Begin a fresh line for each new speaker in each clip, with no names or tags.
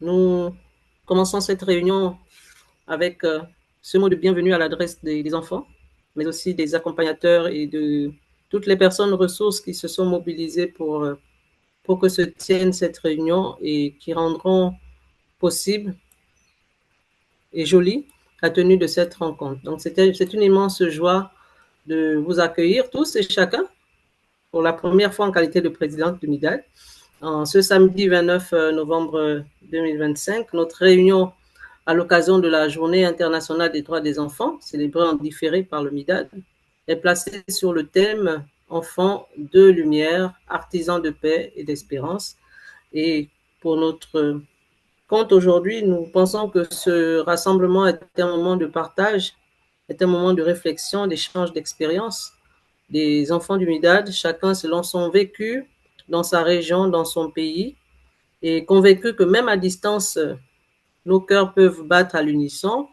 Nous commençons cette réunion avec ce mot de bienvenue à l'adresse des enfants, mais aussi des accompagnateurs et de toutes les personnes ressources qui se sont mobilisées pour que se tienne cette réunion et qui rendront possible et jolie la tenue de cette rencontre. Donc, c'est une immense joie de vous accueillir tous et chacun pour la première fois en qualité de présidente de MIDAD. En ce samedi 29 novembre 2025, notre réunion à l'occasion de la Journée internationale des droits des enfants, célébrée en différé par le MIDAD, est placée sur le thème Enfants de lumière, artisans de paix et d'espérance. Et pour notre compte aujourd'hui, nous pensons que ce rassemblement est un moment de partage, est un moment de réflexion, d'échange d'expériences des enfants du MIDAD, chacun selon son vécu dans sa région, dans son pays, et convaincu que même à distance, nos cœurs peuvent battre à l'unisson.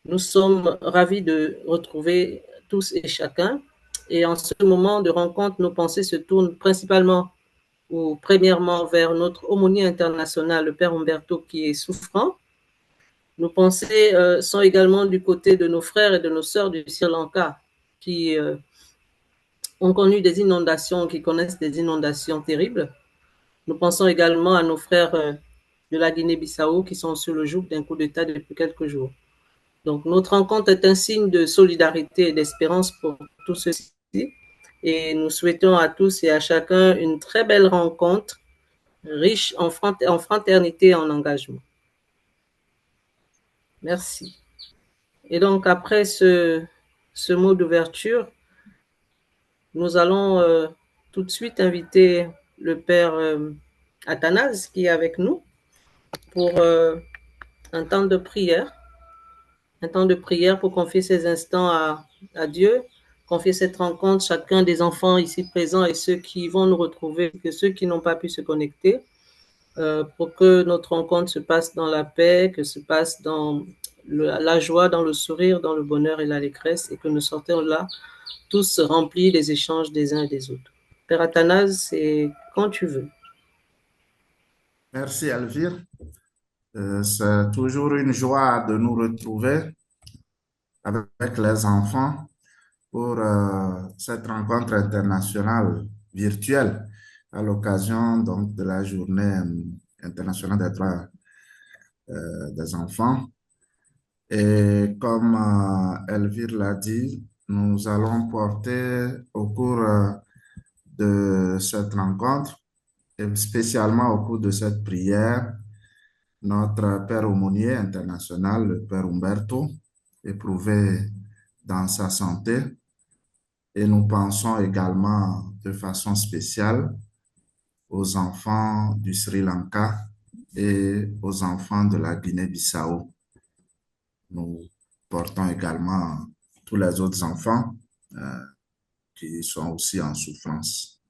Nous sommes ravis de retrouver tous et chacun. Et en ce moment de rencontre, nos pensées se tournent principalement ou premièrement vers notre aumônier international, le Père Umberto, qui est souffrant. Nos pensées sont également du côté de nos frères et de nos sœurs du Sri Lanka, qui ont connu des inondations, qui connaissent des inondations terribles. Nous pensons également à nos frères de la Guinée-Bissau qui sont sur le joug d'un coup d'État depuis quelques jours. Donc, notre rencontre est un signe de solidarité et d'espérance pour tous ceux-ci. Et nous souhaitons à tous et à chacun une très belle rencontre, riche en fraternité et en engagement. Merci. Et donc, après ce mot d'ouverture, nous allons tout de suite inviter le Père Athanase qui est avec nous pour un temps de prière, un temps de prière pour confier ces instants à Dieu, confier cette rencontre, chacun des enfants ici présents et ceux qui vont nous retrouver, que ceux qui n'ont pas pu se connecter, pour que notre rencontre se passe dans la paix, que se passe dans la joie, dans le sourire, dans le bonheur et l'allégresse, et que nous sortons là tous remplis des échanges des uns et des autres. Père Athanase, c'est quand tu veux.
Merci Elvire. C'est toujours une joie de nous retrouver avec les enfants pour cette rencontre internationale virtuelle à l'occasion donc de la Journée internationale des droits des enfants. Et comme Elvire l'a dit, nous allons porter au cours de cette rencontre et spécialement au cours de cette prière notre Père aumônier international, le Père Umberto, éprouvé dans sa santé. Et nous pensons également de façon spéciale aux enfants du Sri Lanka et aux enfants de la Guinée-Bissau. Nous portons également tous les autres enfants qui sont aussi en souffrance.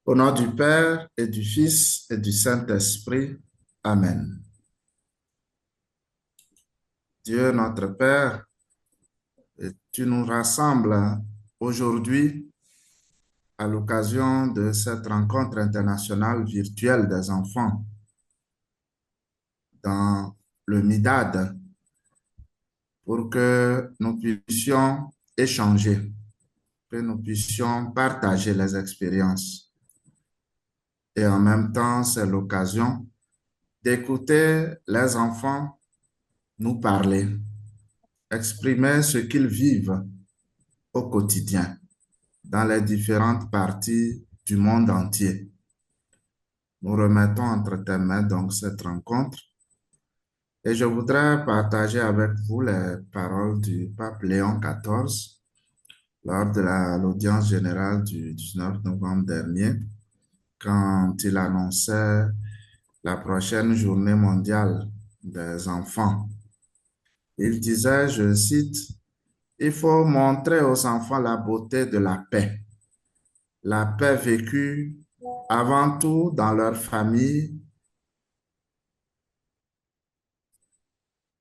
Au nom du Père et du Fils et du Saint-Esprit, Amen. Dieu notre Père, et tu nous rassembles aujourd'hui à l'occasion de cette rencontre internationale virtuelle des enfants dans le MIDAD pour que nous puissions échanger, que nous puissions partager les expériences. Et en même temps, c'est l'occasion d'écouter les enfants nous parler, exprimer ce qu'ils vivent au quotidien dans les différentes parties du monde entier. Nous remettons entre tes mains donc cette rencontre et je voudrais partager avec vous les paroles du pape Léon XIV lors de l'audience générale du 19 novembre dernier quand il annonçait la prochaine journée mondiale des enfants. Il disait, je cite, il faut montrer aux enfants la beauté de la paix vécue avant tout dans leur famille,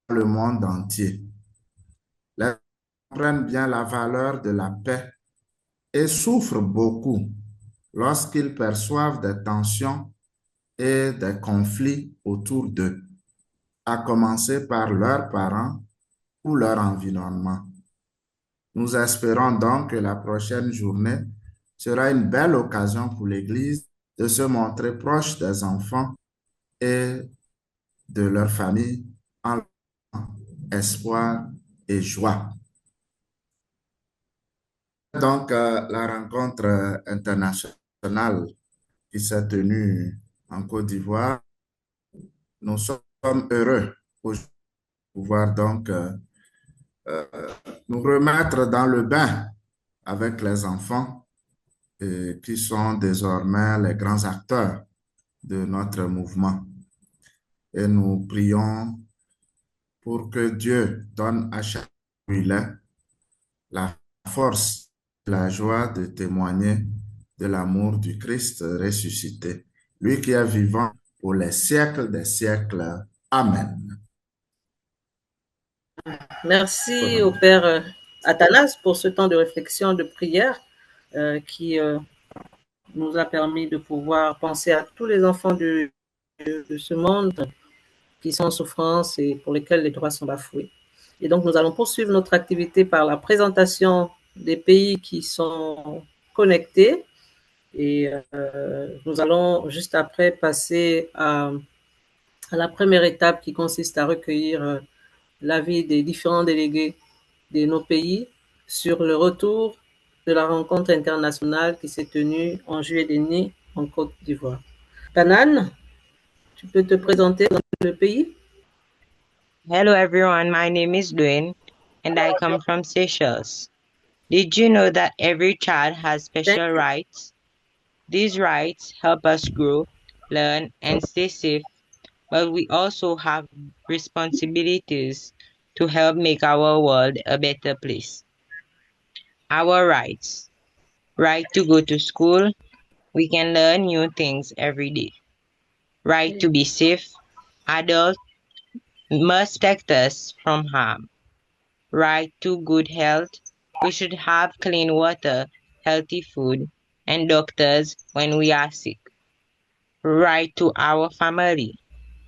le monde entier. Les enfants comprennent bien la valeur de la paix et souffrent beaucoup lorsqu'ils perçoivent des tensions et des conflits autour d'eux, à commencer par leurs parents ou leur environnement. Nous espérons donc que la prochaine journée sera une belle occasion pour l'Église de se montrer proche des enfants et de leur famille en espoir et joie. Donc, la rencontre internationale qui s'est tenue en Côte d'Ivoire, nous sommes heureux de pouvoir donc euh, nous remettre dans le bain avec les enfants qui sont désormais les grands acteurs de notre mouvement. Et nous prions pour que Dieu donne à chacun la force, la joie de témoigner de l'amour du Christ ressuscité, lui qui est vivant pour les siècles des siècles. Amen.
Merci au Père Athanas pour ce temps de réflexion, de prière qui nous a permis de pouvoir penser à tous les enfants de ce monde qui sont en souffrance et pour lesquels les droits sont bafoués. Et donc, nous allons poursuivre notre activité par la présentation des pays qui sont connectés. Et nous allons juste après passer à la première étape qui consiste à recueillir l'avis des différents délégués de nos pays sur le retour de la rencontre internationale qui s'est tenue en juillet dernier en Côte d'Ivoire. Tanan, tu peux te présenter dans le pays?
Hello everyone, my name is Dwayne and I come from Seychelles. Did you know that every child has special rights? These rights help us grow, learn, and stay safe, but we also have responsibilities to help make our world a better place. Our rights. Right to go to school. We can learn new things every day. Right to be safe. Adults must protect us from harm. Right to good health. We should have clean water, healthy food, and doctors when we are sick. Right to our family.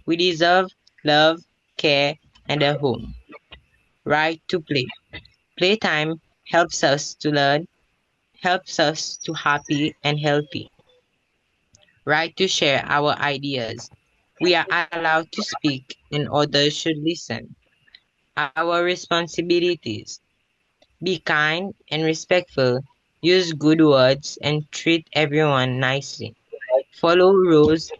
We deserve love, care, and a home. Right to play. Playtime helps us to learn, helps us to happy and healthy. Right to share our ideas. We are allowed to speak and others should listen. Our responsibilities. Be kind and respectful. Use good words and treat everyone nicely. Follow rules.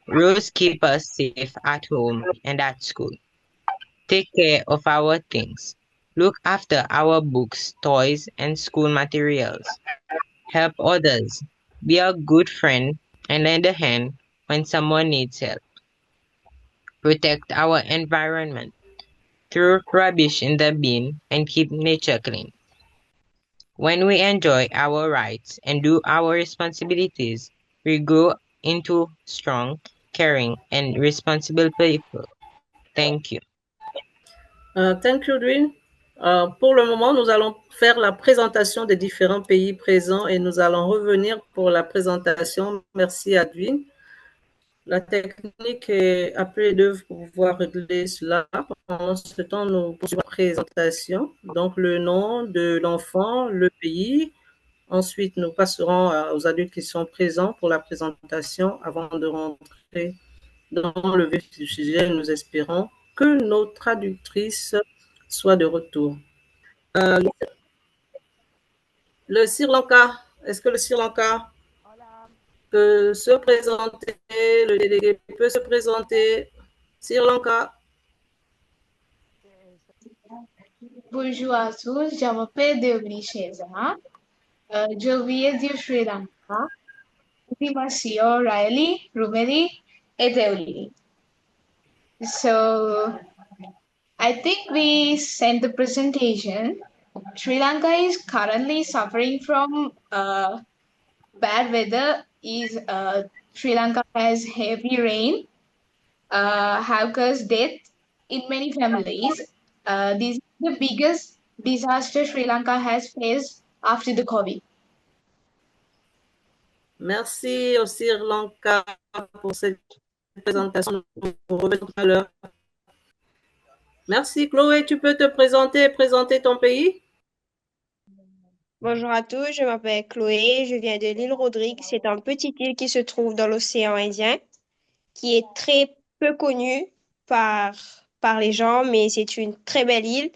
Rules keep us safe at home and at school. Take care of our things. Look after our books, toys, and school materials. Help others. Be a good friend and lend a hand when someone needs help. Protect our environment. Throw rubbish in the bin and keep nature clean. When we enjoy our rights and do our responsibilities, we grow into strong, caring, and responsible people. Thank you.
Thank you, Dwayne. Pour le moment, nous allons faire la présentation des différents pays présents et nous allons revenir pour la présentation. Merci à Dwayne. La technique est à peu d'œuvre pour pouvoir régler cela. Pendant ce temps, nous poursuivons la présentation. Donc, le nom de l'enfant, le pays. Ensuite, nous passerons aux adultes qui sont présents pour la présentation avant de rentrer dans le vif du sujet. Nous espérons que nos traductrices soient de retour. Le Sri Lanka, est-ce que le Sri Lanka peut se présenter? Le délégué peut se présenter. Sri Lanka.
Bonjour à tous, je m'appelle Devni Sheza. Je viens du Sri Lanka. Merci O'Reilly, Rumeli, et Deuli. So, I think we sent the presentation. Sri Lanka is currently suffering from bad weather. Sri Lanka has heavy rain, have caused death in many families. This is the biggest disaster Sri Lanka has faced after the COVID.
Merci au Sri Lanka pour cette présentation. Nous revenons tout à l'heure. Merci. Chloé, tu peux te présenter ton pays?
Bonjour à tous, je m'appelle Chloé, je viens de l'île Rodrigue. C'est une petite île qui se trouve dans l'océan Indien, qui est très peu connue par, par les gens, mais c'est une très belle île.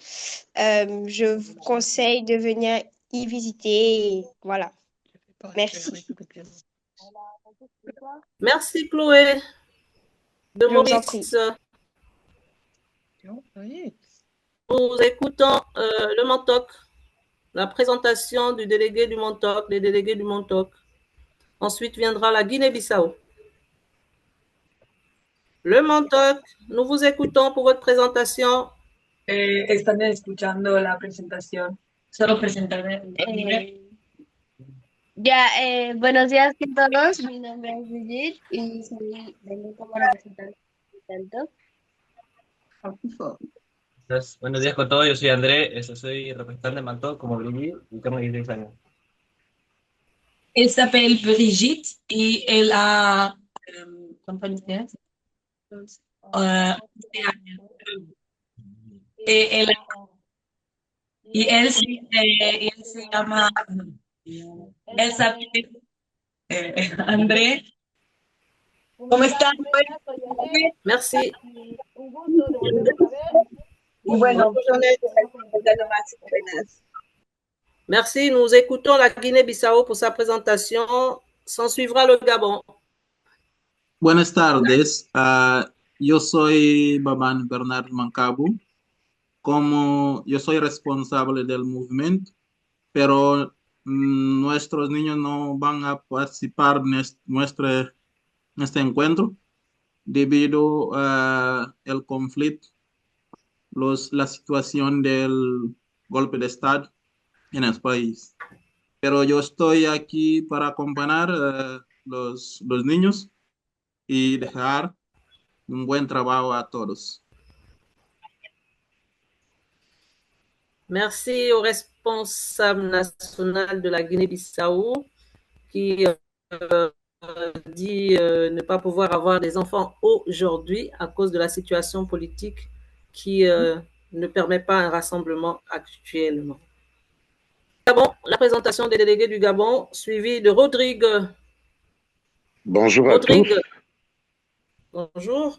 Je vous conseille de venir y visiter. Et voilà. Merci.
Merci, Chloé. De
Je vous en prie.
Maurice, nous écoutons le Montauk, la présentation du délégué du Montauk, des délégués du Montauk. Ensuite viendra la Guinée-Bissau. Le Montauk, nous vous écoutons pour votre présentation.
Están escuchando la presentación. Solo presentarme.
Buenos días a todos. Mi nombre es Brigitte y vengo como representante.
Buenos días con todos, yo soy André, soy representante de Manto como Brigitte y tengo 16 años.
Elle s'appelle Brigitte et elle a. Et elle, y él se llama. Él s'appelle André. ¿Cómo están?
Merci.
Bueno,
merci. Nous écoutons la Guinée-Bissau pour sa présentation. S'en suivra le Gabon.
Buenas tardes. Yo soy Baban Bernard Mancabu. Como yo soy responsable del movimiento, pero nuestros niños no van a participar en este encuentro debido al conflicto, la situación del golpe de Estado en el país. Pero yo estoy aquí para acompañar los niños y dejar un buen trabajo a todos.
Merci au responsable national de la Guinée-Bissau qui dit ne pas pouvoir avoir des enfants aujourd'hui à cause de la situation politique qui ne permet pas un rassemblement actuellement. Gabon, la présentation des délégués du Gabon, suivie de Rodrigue.
Bonjour à
Rodrigue.
tous.
Bonjour.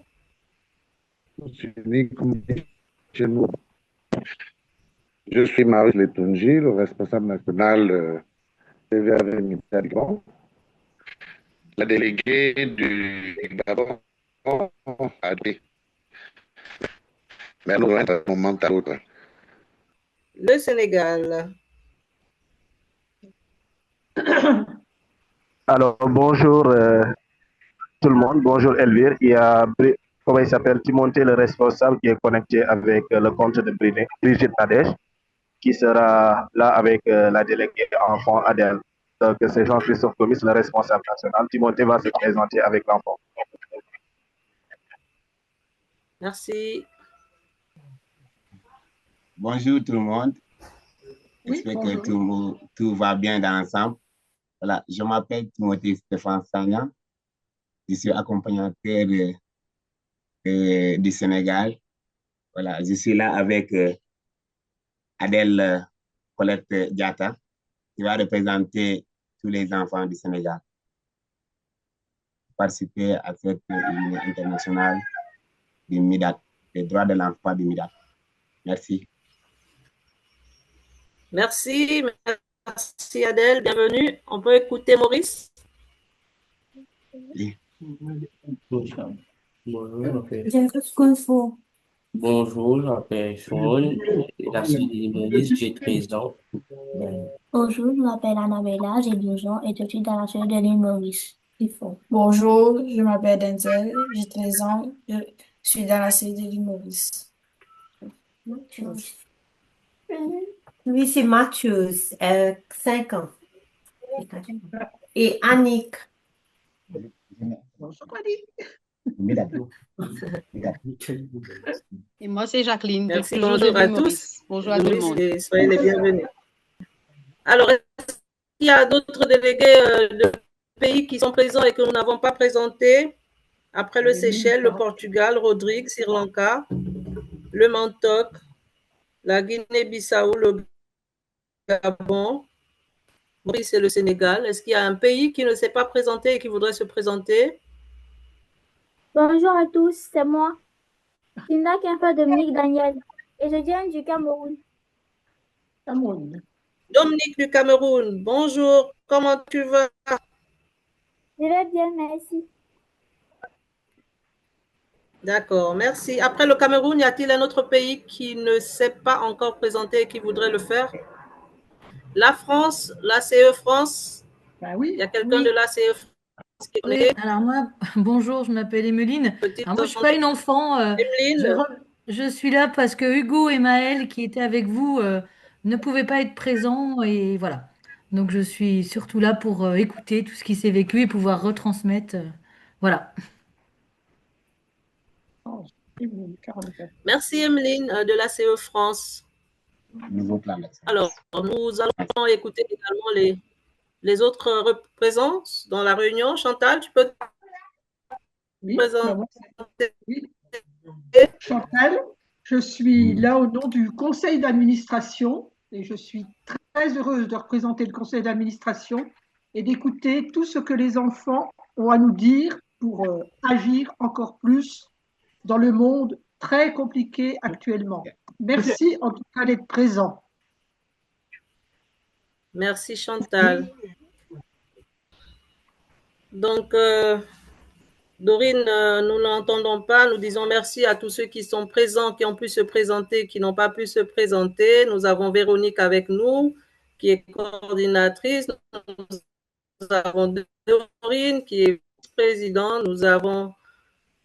Je suis Maurice Letunji, le responsable national CVAV militaire du Gabon. La déléguée du Gabon a dit. Mais nous allons d'un moment à l'autre.
Le Sénégal.
Alors, bonjour tout le monde. Bonjour Elvire. Il y a, comment il s'appelle, Timothée, le responsable qui est connecté avec le compte de Brigitte Nadège, qui sera là avec la déléguée enfant Adèle. Donc, c'est Jean-Christophe Gomis, le responsable national. Timothée va se présenter avec l'enfant.
Merci.
Bonjour tout le monde. J'espère que tout va bien dans l'ensemble. Voilà, je m'appelle Timothée Stéphane Sagna. Je suis accompagnateur du Sénégal. Voilà, je suis là avec Adèle Colette Diatta, qui va représenter tous les enfants du Sénégal. Participer à cette réunion internationale du MIDAT, les droits de l'enfant du MIDAT. Merci.
Merci Adèle, bienvenue. On peut écouter Maurice.
Oui.
Bonjour, je m'appelle Sean, la cellule Maurice, j'ai 13 ans.
Bonjour, je m'appelle Annabella, j'ai 12 ans et je suis dans la cellule de l'île Maurice.
Bonjour, je m'appelle Denzel, j'ai 13 ans, je suis dans la cellule de l'île Maurice.
Lui, c'est Mathieu, 5 ans. Et Annick.
Et moi, c'est Jacqueline.
Merci, bonjour à tous.
Bonjour à tout le monde.
Et soyez les bienvenus. Alors, est-ce qu'il y a d'autres délégués pays qui sont présents et que nous n'avons pas présentés, après le Seychelles, le Portugal, Rodrigue, Sri Lanka, le Mantoc, la Guinée-Bissau, le Gabon, Maurice et le Sénégal. Est-ce qu'il y a un pays qui ne s'est pas présenté et qui voudrait se présenter?
Bonjour à tous, c'est moi, Tinda Kempa Dominique Daniel, et je viens du Cameroun.
Dominique du Cameroun, bonjour, comment tu vas?
Je vais bien, merci.
D'accord, merci. Après le Cameroun, y a-t-il un autre pays qui ne s'est pas encore présenté et qui voudrait le faire? La France, l'ACE France.
Oui.
Il y a quelqu'un de l'ACE France qui est
Oui, alors moi, bonjour, je m'appelle Emeline. Alors moi, je ne suis pas une enfant. Je suis là parce que Hugo et Maël, qui étaient avec vous, ne pouvaient pas être présents. Et voilà. Donc, je suis surtout là pour écouter tout ce qui s'est vécu et pouvoir retransmettre. Voilà.
Merci Emeline de l'ACE France. Alors, nous allons écouter également les autres représentants dans la réunion. Chantal, tu peux te présenter?
Oui. Chantal, je suis là au nom du conseil d'administration et je suis très heureuse de représenter le conseil d'administration et d'écouter tout ce que les enfants ont à nous dire pour agir encore plus dans le monde très compliqué actuellement. Merci en tout cas d'être présent.
Merci Chantal. Donc, Dorine, nous n'entendons pas. Nous disons merci à tous ceux qui sont présents, qui ont pu se présenter, qui n'ont pas pu se présenter. Nous avons Véronique avec nous, qui est coordinatrice. Nous avons Dorine, qui est vice-présidente. Nous avons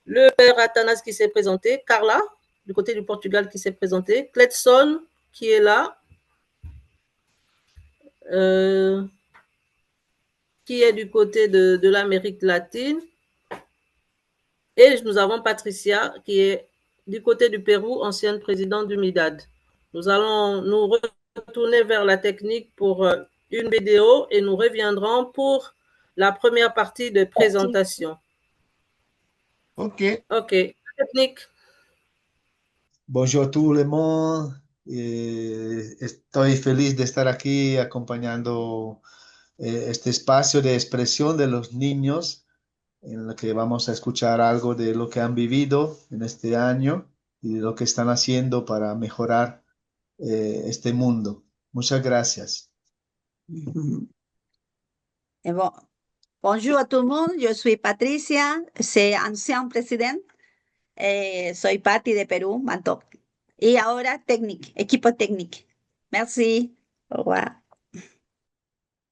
le père Athanas qui s'est présenté. Carla, du côté du Portugal, qui s'est présenté. Cletson, qui est là. Qui est du côté de l'Amérique latine. Et nous avons Patricia, qui est du côté du Pérou, ancienne présidente du MIDAD. Nous allons nous retourner vers la technique pour une vidéo et nous reviendrons pour la première partie de présentation.
Ok.
Ok. Technique.
Bonjour tout le monde. Estoy feliz de estar aquí acompañando este espacio de expresión de los niños, en el que vamos a escuchar algo de lo que han vivido en este año y de lo que están haciendo para mejorar este mundo. Muchas gracias.
Et bon, bonjour à tout le monde, je suis Patricia, c'est ancien président, soy Patti de Perú, Mantoc. Y ahora técnico, equipo técnico. Merci, au revoir.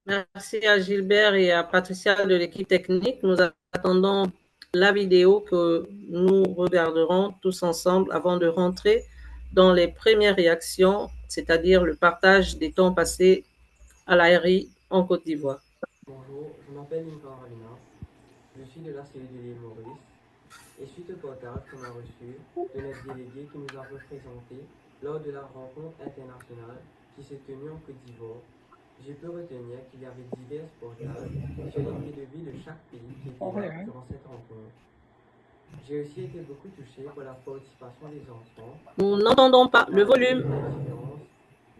Merci à Gilbert et à Patricia de l'équipe technique. Nous attendons la vidéo que nous regarderons tous ensemble avant de rentrer dans les premières réactions, c'est-à-dire le partage des temps passés à la RI en Côte d'Ivoire.
Bonjour, je m'appelle Nicolas Ralina, je suis de la cellule de l'île Maurice et suite au portage qu'on a reçu de notre délégué qui nous a représenté lors de la rencontre internationale qui s'est tenue en Côte d'Ivoire, j'ai pu retenir qu'il y avait divers portages sur les faits de vie de chaque pays qui étaient là durant cette rencontre. J'ai aussi été beaucoup touché par la participation des enfants.
Nous n'entendons pas le volume.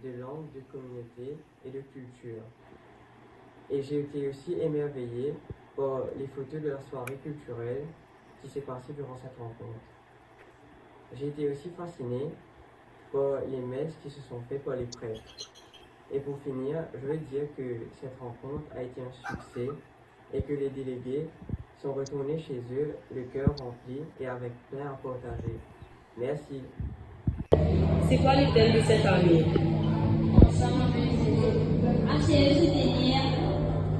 De langue, de communauté et de culture. Et j'ai été aussi émerveillé par les photos de la soirée culturelle qui s'est passée durant cette rencontre. J'ai été aussi fasciné par les messes qui se sont faites par les prêtres. Et pour finir, je veux dire que cette rencontre a été un succès et que les délégués sont retournés chez eux, le cœur rempli et avec plein à partager. Merci.
C'est quoi le thème de cette année?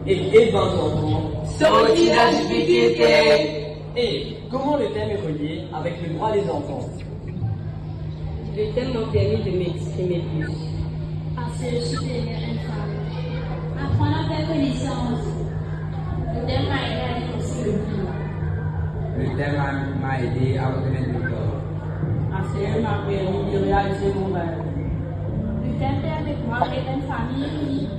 Et 20 enfants. Et comment le thème est relié avec le droit des enfants?
Le thème m'a permis de m'exprimer plus.
Parce que je suis devenue une femme. Apprendre à faire connaissance. Le thème m'a aidé à être aussi
Le thème m'a aidé à reconnaître le corps.
Parce qu'elle m'a permis de réaliser mon rêve.
Le thème est avec moi et une famille unie.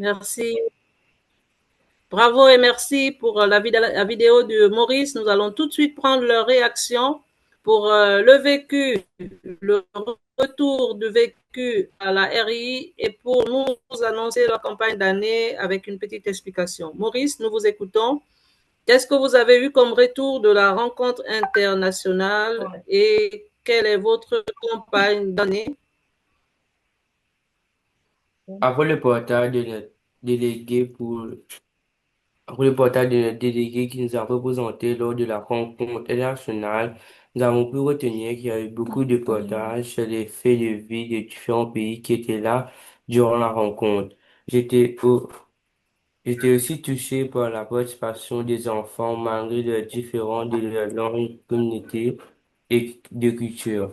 Merci. Bravo et merci pour la vidéo de Maurice. Nous allons tout de suite prendre leur réaction pour le vécu, le retour du vécu à la RI et pour nous annoncer leur campagne d'année avec une petite explication. Maurice, nous vous écoutons. Qu'est-ce que vous avez eu comme retour de la rencontre internationale et quelle est votre campagne d'année?
Avant le portail de notre délégué Après le portail de notre délégué qui nous a représenté lors de la rencontre internationale, nous avons pu retenir qu'il y a eu beaucoup de portages sur les faits de vie de différents pays qui étaient là durant la rencontre. J'étais aussi touché par la participation des enfants malgré leurs différences de leur langue, communauté et de culture.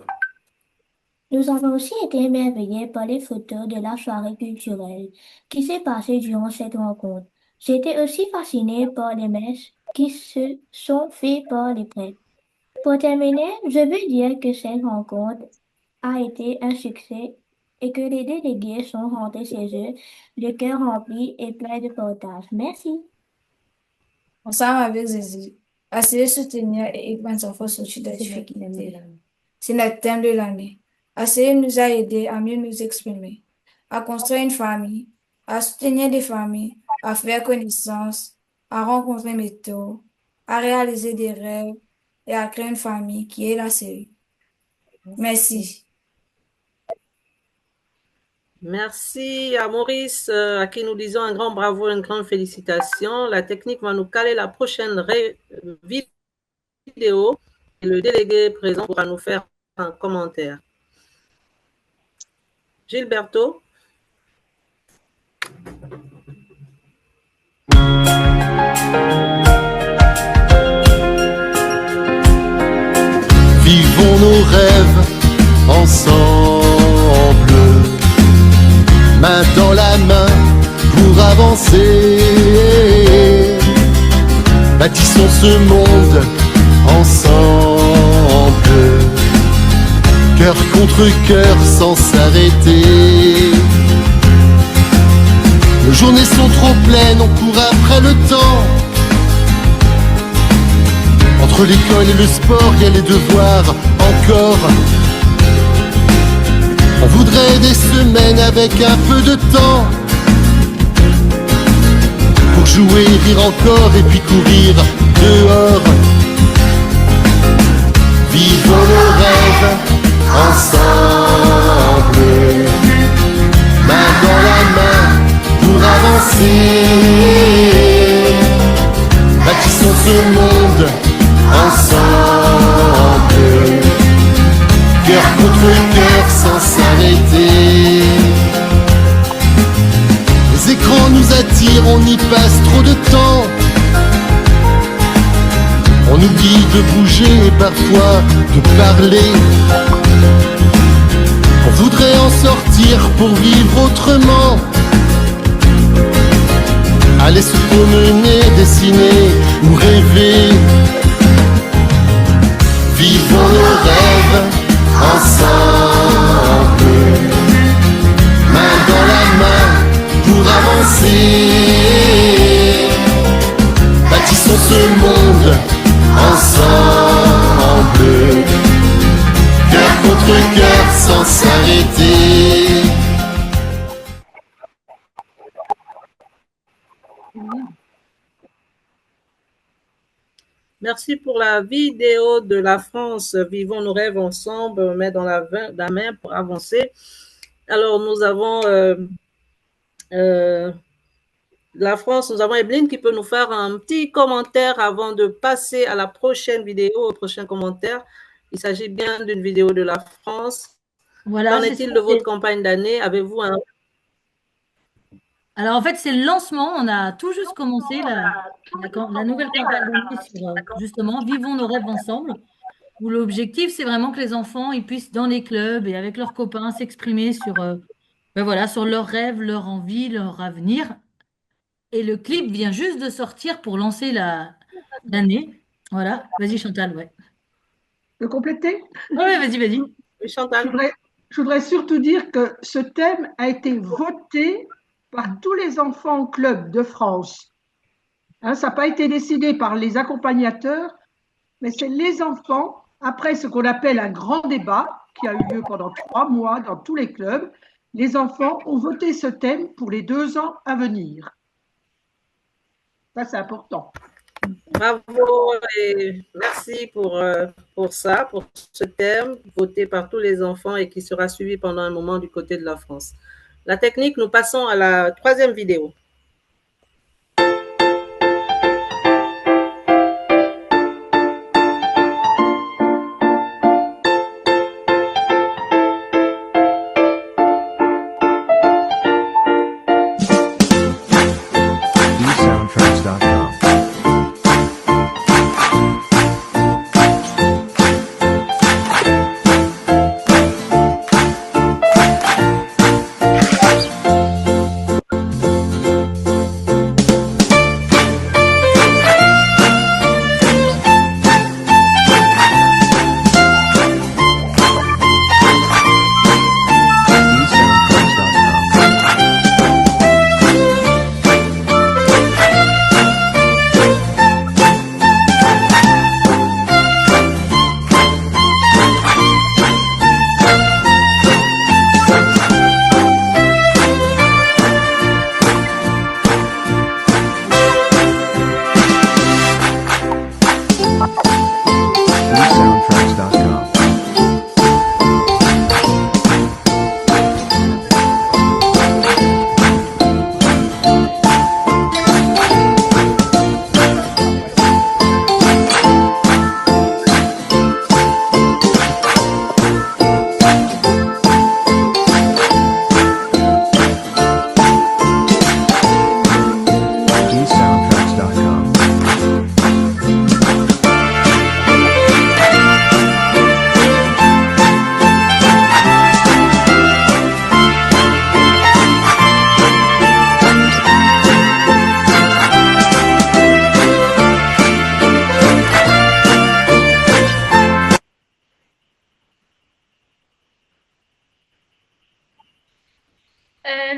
Nous avons aussi été émerveillés par les photos de la soirée culturelle qui s'est passée durant cette rencontre. J'étais aussi fascinée par les messes qui se sont faites par les prêtres. Pour terminer, je veux dire que cette rencontre a été un succès et que les délégués sont rentrés chez eux, le cœur rempli et plein de partage. Merci.
Ensemble avec Jésus, essayer de soutenir et épanouir les enfants sortis des difficultés. C'est notre thème de l'année. Essayer nous a aidé à mieux nous exprimer, à construire une famille, à soutenir des familles, à faire connaissance, à rencontrer mes tours, à réaliser des rêves et à créer une famille qui est la série. Merci.
Merci à Maurice, à qui nous disons un grand bravo, une grande félicitation. La technique va nous caler la prochaine vidéo. Et le délégué présent pourra nous faire un commentaire. Gilberto.
Vivons nos rêves ensemble, main dans la main pour avancer. Bâtissons ce monde ensemble, cœur contre cœur sans s'arrêter. Nos journées sont trop pleines, on court après le temps. Entre l'école et le sport, il y a les devoirs encore. On voudrait des semaines avec un peu de temps pour jouer, rire encore et puis courir dehors. Vivons nos rêves ensemble, main dans la main pour avancer. Bâtissons ce monde ensemble, cœur contre cœur sans s'arrêter. Les écrans nous attirent, on y passe trop de temps. On oublie de bouger et parfois de parler. On voudrait en sortir pour vivre autrement. Aller se promener, dessiner ou rêver. Vivons nos rêves ensemble, main dans la main pour avancer. Bâtissons ce monde ensemble, cœur contre cœur sans s'arrêter.
Merci pour la vidéo de la France. Vivons nos rêves ensemble, main dans la main pour avancer. Alors, nous avons la France, nous avons Evelyne qui peut nous faire un petit commentaire avant de passer à la prochaine vidéo, au prochain commentaire. Il s'agit bien d'une vidéo de la France.
Voilà,
qu'en est-il de votre campagne d'année? Avez-vous un...
Alors, en fait, c'est le lancement. On a tout juste commencé la nouvelle campagne d'année sur, justement, Vivons nos rêves ensemble, où l'objectif, c'est vraiment que les enfants ils puissent, dans les clubs et avec leurs copains, s'exprimer sur, voilà, sur leurs rêves, leurs envies, leur avenir. Et le clip vient juste de sortir pour lancer l'année. Voilà. Vas-y, Chantal, ouais.
Je peux compléter?
Ouais, vas-y, vas-y.
Chantal.
Je voudrais surtout dire que ce thème a été voté par tous les enfants au club de France. Hein, ça n'a pas été décidé par les accompagnateurs, mais c'est les enfants, après ce qu'on appelle un grand débat, qui a eu lieu pendant 3 mois dans tous les clubs, les enfants ont voté ce thème pour les 2 ans à venir. Ça, c'est important.
Bravo et merci pour ça, pour ce thème voté par tous les enfants et qui sera suivi pendant un moment du côté de la France. La technique, nous passons à la 3e vidéo.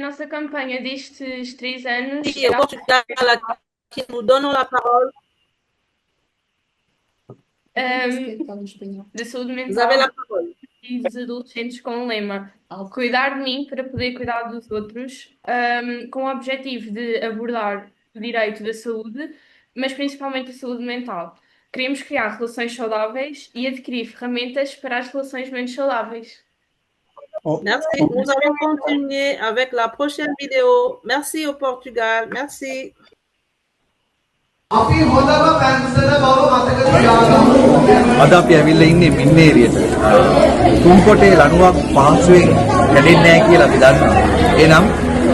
Nossa campanha destes 3 anos...
E eu vou ficar aqui mudando a palavra.
De saúde mental e dos adolescentes com o lema Cuidar de mim para poder cuidar dos outros, com o objetivo de abordar o direito da saúde, mas principalmente a saúde mental. Queremos criar relações saudáveis e adquirir ferramentas para as relações menos saudáveis.
Merci. Nous allons continuer avec la prochaine vidéo. Merci au Portugal. Merci.
අද අපි ඇවිල්ලා ඉන්නේ මින්නේරියට. තුම්කොටේ ලණුවක් පහසුවෙන් කැඩෙන්නේ නැහැ කියලා අපි දන්නවා. එහෙනම්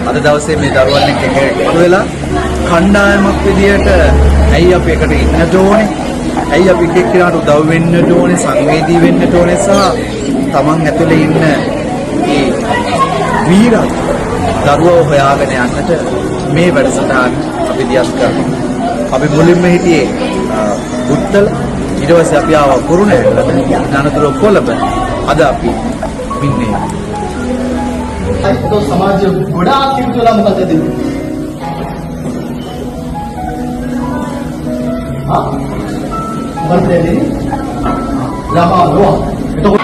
අද දවසේ මේ දරුවන් එක්ක එකතු වෙලා කණ්ඩායමක් විදියට ඇයි අපි එකට ඉන්නට ඕනේ? ඇයි අපි එක්කෙනාට උදව් වෙන්නට ඕනේ, සංවේදී වෙන්නට ඕනේ සහ තමන් ඇතුලේ ඉන්න මේ වීරත් දරුවව හොයාගෙන යන්නට මේ වැඩසටහන අපි දියත් කරනවා. අපි මුලින්ම හිටියේ බුත්තල ඊට පස්සේ අපි ආවා කුරුණෑගල ඥානතර කොළඹ අද අපි මින්නේ
तो समाज गोड़ा किंतुला मुकते दिन हाँ बंदे दिन लमा लो तो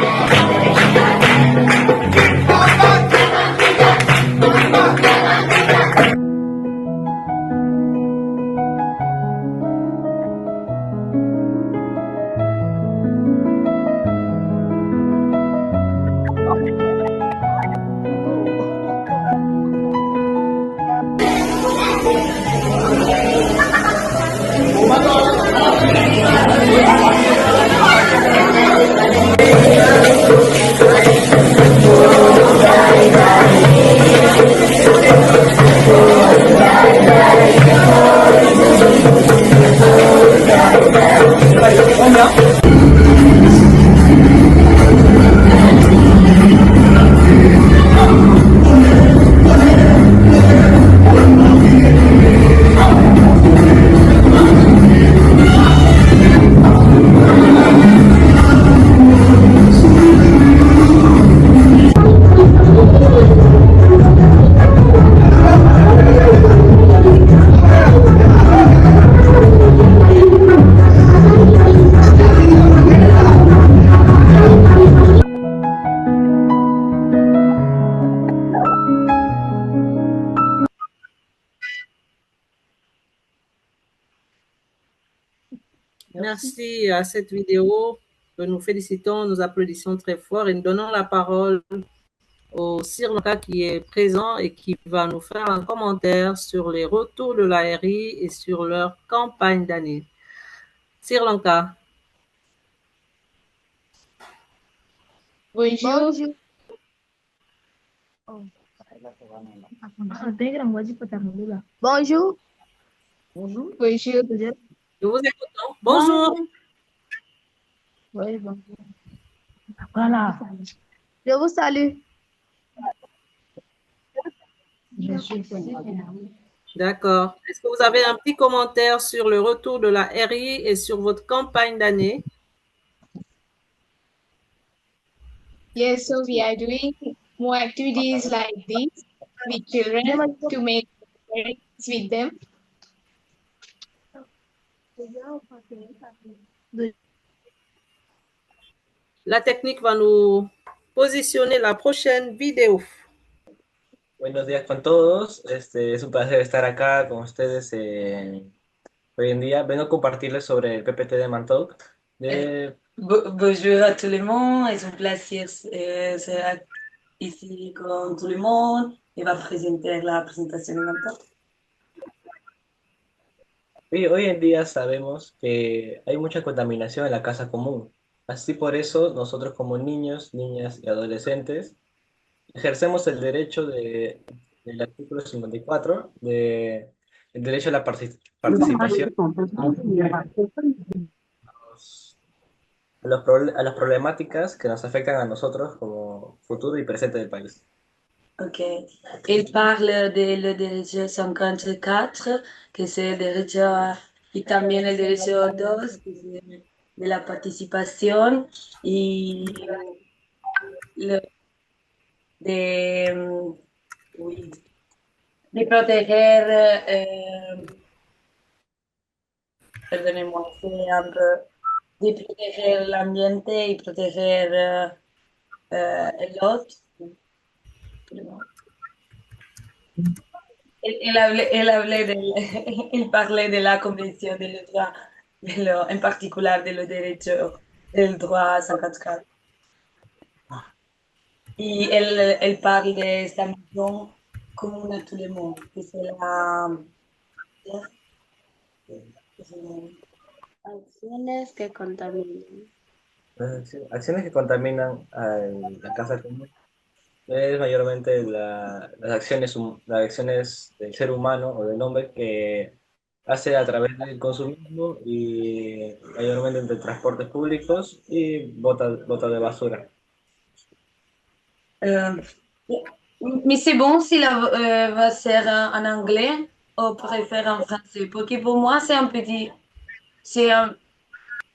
merci à cette vidéo que nous félicitons, nous applaudissons très fort et nous donnons la parole au Sri Lanka qui est présent et qui va nous faire un commentaire sur les retours de la RI et sur leur campagne d'année. Sri Lanka.
Bonjour. Bonjour. Bonjour. Bonjour.
Nous vous écoutons. Bonjour.
Oui, bonjour. Voilà. Je vous salue.
D'accord. Est-ce que vous avez un petit commentaire sur le retour de la RI et sur votre campagne d'année?
Yes, so we are doing more activities like this with children to make friends with them.
La technique va nous posicionner la prochaine vidéo.
Buenos días con todos. Es un placer estar acá con ustedes hoy en día. Vengo a compartirles sobre el PPT de Mantok.
Bonjour à tout le monde, c'est un plaisir ser ici con tout le monde et va présenter la presentación de Mantok.
Hoy en día sabemos que hay mucha contaminación en la casa común. Así por eso nosotros como niños, niñas y adolescentes ejercemos el derecho del artículo 54 el derecho a la participación a las problemáticas que nos afectan a nosotros como futuro y presente del país.
Ok. Il parle del derecho 54, que es el derecho, y también el derecho 2, que es de la participación, y de, de proteger, perdonez-moi, c'est un peu, de proteger l'ambiente y proteger el otro. Él parlait de la Convention de los droits, en particular de los derechos del droit 54. Y él parle de esta mission común a tout le monde, que c'est la...
Acciones que contaminan.
Acciones que contaminan a la casa común es mayormente las acciones del ser humano o del hombre que hace a través del consumismo y mayormente entre transportes públicos y bota de basura.
Mais c'est bon si la va ser en anglais ou préfère en français, parce que pour moi c'est un petit, c'est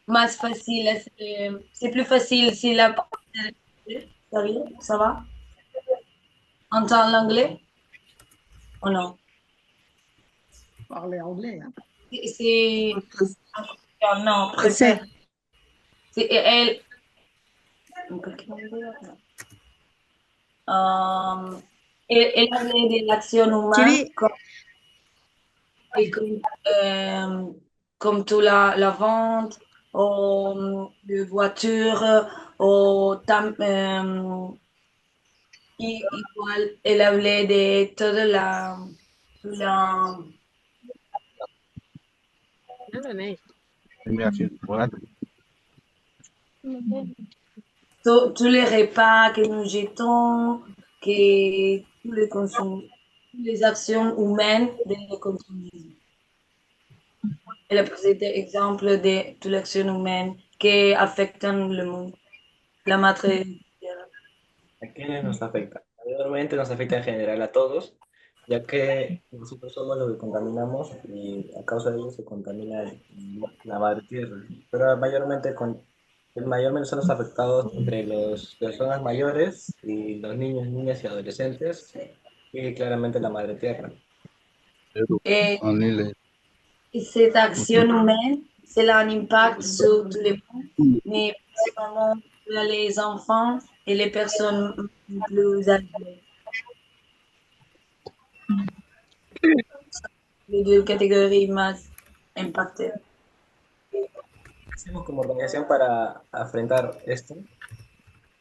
más facile, c'est plus facile si la ça va? Entendre l'anglais ou non?
Parler anglais. Hein.
C'est... Non, préfère. C'est elle... Elle parlait de l'action humaine comme tout la vente, de voitures, igual, elle hablait de toda la tous les repas que nous jetons, que tous les les actions humaines de le consumisme. Elle a présenté exemple de toutes les actions humaines qui affectent le monde, la madre.
¿A quiénes nos afecta? Mayormente nos afecta en general a todos, ya que nosotros somos los que contaminamos y a causa de ello se contamina la madre tierra. Pero mayormente son los afectados entre las personas mayores y los niños, niñas y adolescentes y claramente la madre tierra.
Et cette action humaine, c'est un impact sur tous les mondes, mais principalement sur les enfants et les personnes plus âgées. Les deux catégories más impactées.
hacemos como organización para afrontar esto?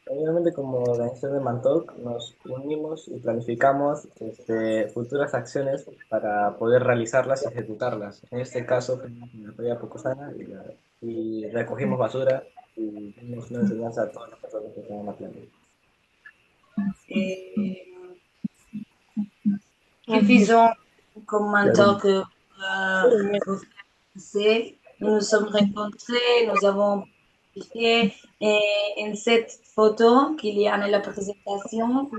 Obviamente como organización de Mantoc nos unimos y planificamos futuras acciones para poder realizarlas y ejecutarlas. En este caso, fuimos en la playa Pocosana y recogimos basura y dimos una enseñanza a todas las personas que están en la playa.
Qui faisons comme Mantoc pour français. Nous nous sommes rencontrés, nous avons fait et en cette photo qu'il y a dans la présentation,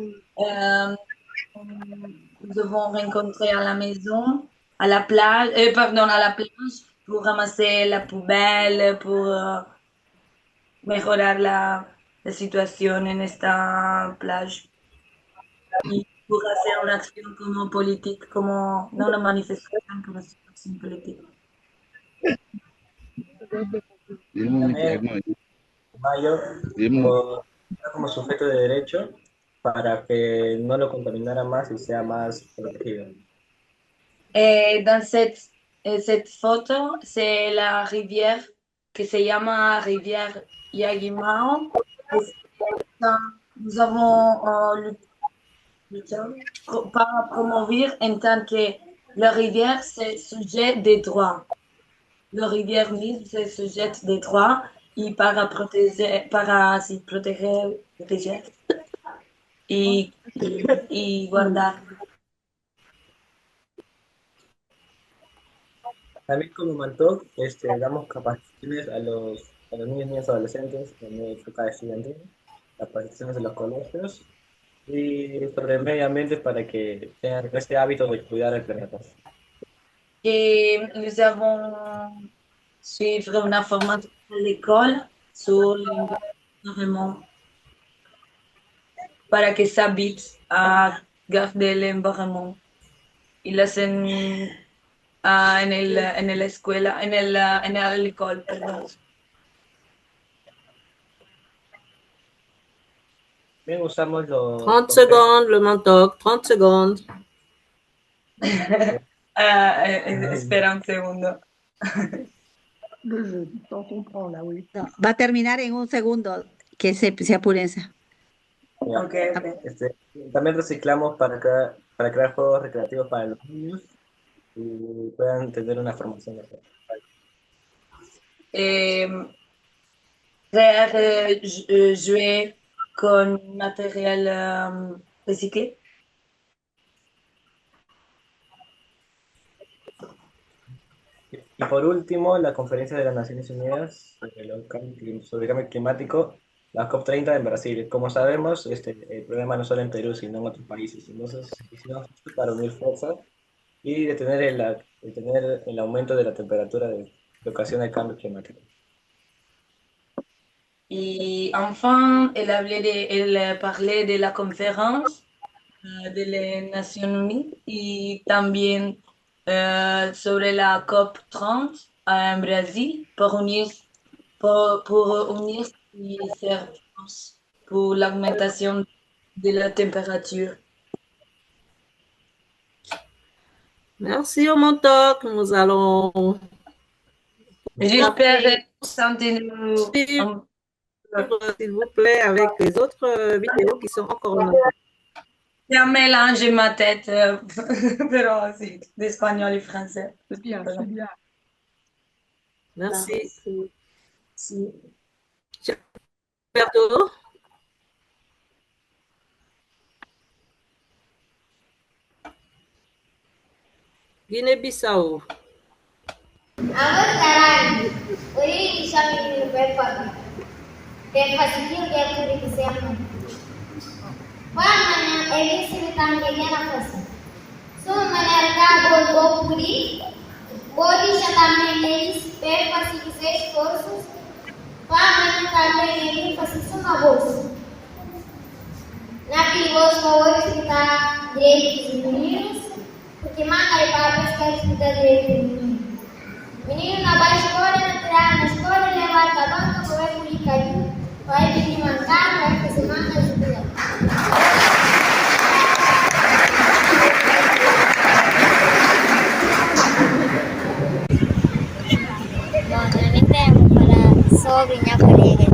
nous avons rencontré à la maison, à la plage, pardon, à la plage pour ramasser la poubelle, pour mejorar la situación en esta plage. Y pour hacer una acción como política, como no una manifestación, como una acción política.
Mayo como sujeto de derecho para que no lo contaminara más y sea más protegido.
Dans cette photo, c'est la rivière que se llama rivière Yagimao. Nous avons lutté para promouvoir en tant que la rivière, c'est sujet des droits. La rivière Nil, c'est sujet des droits y para proteger y guardar.
También como Mantoc damos capacitaciones a los niños y niñas adolescentes en época estudiantil, capacitaciones en los colegios y sobre el medio ambiente para que tengan este hábito de cuidar el planeta.
Et nous avons suivre une formation à l'école sur l'environnement para que s'habite à garder l'environnement. Y lo hacen en la escuela, en la école, perdón.
Bien, usamos los
30 secondes, le Mantoc, 30 secondes.
Espera un segundo.
Va a terminar en un segundo, que se apuren.
Okay.
También reciclamos para crear juegos recreativos para los niños y puedan tener una formación.
Jouer con material reciclé.
Y por último, la Conferencia de las Naciones Unidas sobre el cambio climático, la COP30 en Brasil. Como sabemos, el problema no solo en Perú, sino en otros países. Entonces, hicimos para unir fuerzas y detener el aumento de la temperatura que ocasiona el cambio climático.
Y enfin, elle parlait de la conférence de las Naciones Unidas y también sobre la COP30 en Brasil pour unir y faire pour l'augmentation de la température.
Merci au Mantoc. Nous allons.
J'espère entendre
s'il vous plaît, avec les autres vidéos qui sont encore là.
C'est un mélange in ma tête, però sì, di spagnolo e francese.
C'est bien, c'est bien.
Merci.
Sì.
Alberto? Guinée-Bissau.
Nama sekarang Uri bisa minum paper fasilitas dia puri kesehatan. Mana ini silakan dia nafas. So menerka bo puri bodi shatan nelis paper fasilitas courses. Mana kami ini fasilitas mabos. Napi bos favores kita direitos meninos, porque manga e papas quer estudar direitos meninos. Menino na escola, na escola, levar a banca, vai publicar tudo, vai vir mancar, vai fazer manga e estudar. Bom, nel tempo para sobre minha colega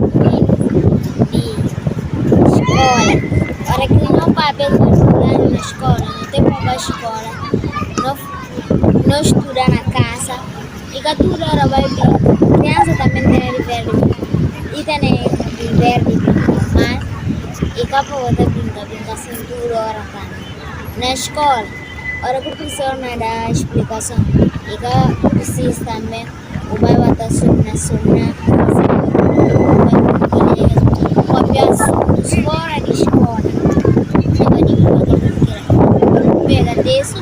de escola. Para que não papel estudando na escola, não tem como ir à escola, não estudar na casa, e que toda hora vai brincar. Criança também tem viver e tem viver de brincar, mas e que a outra brinca assim toda hora na escola. Ora que o professor não dá explicação, e que precisa também o vai botar sobre copiar fora de escola. Pega disso,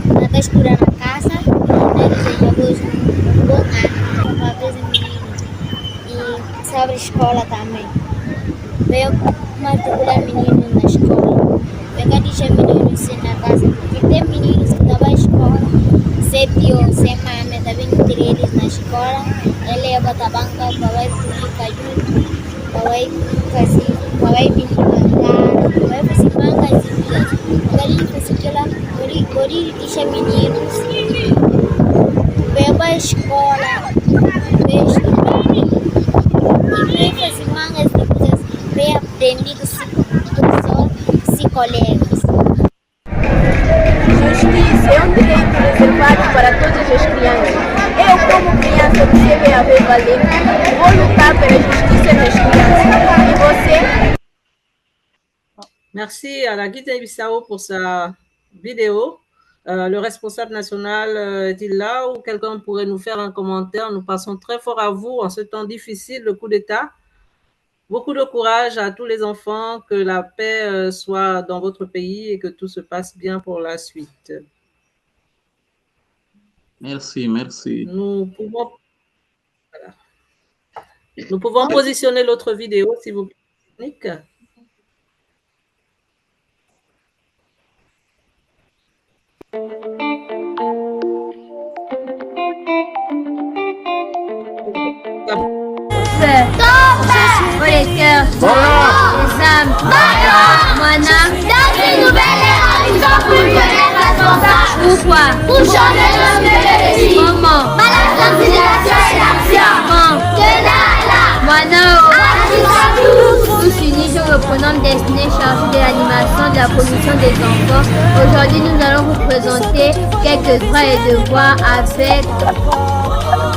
não está estudando na casa, deseja um bom ano para ver os meninos e sobre escola também. Veio matricular meninos na escola, pega deixa meninos na casa, porque tem meninos que estão na escola, 7 ou 6 mãe, está vindo ter eles na escola, ele leva a banca para vai brincar junto, para vai fazer, para vai vir cantar, para vai fazer bancas e ali fazer aquela, gori deixa meninos, vai para a escola, vai estudar, e vai fazer mangas e coisas, vai aprender com seus colegas.
Justiça é um direito reservado para todas as crianças. Eu, como criança, devo haver valente. Vou lutar pela justiça das crianças. E você?
Merci à la Guinée-Bissau pour sa vidéo. Le responsable national est-il là ou quelqu'un pourrait nous faire un commentaire? Nous passons très fort à vous en ce temps difficile, le coup d'État. Beaucoup de courage à tous les enfants, que la paix soit dans votre pays et que tout se passe bien pour la suite.
Merci, merci.
Nous pouvons positionner l'autre vidéo, s'il vous plaît.
Pour les cœurs, les âmes, mon âme, dans une nouvelle ère, ils ont plus que les responsables. Pourquoi? Pour changer le pays. Comment? Par la sensibilisation et l'action. Quand? Que là, tous unis, nous reprenons Destinée chargée de l'animation de la promotion des enfants. Aujourd'hui, nous allons vous présenter quelques droits et devoirs avec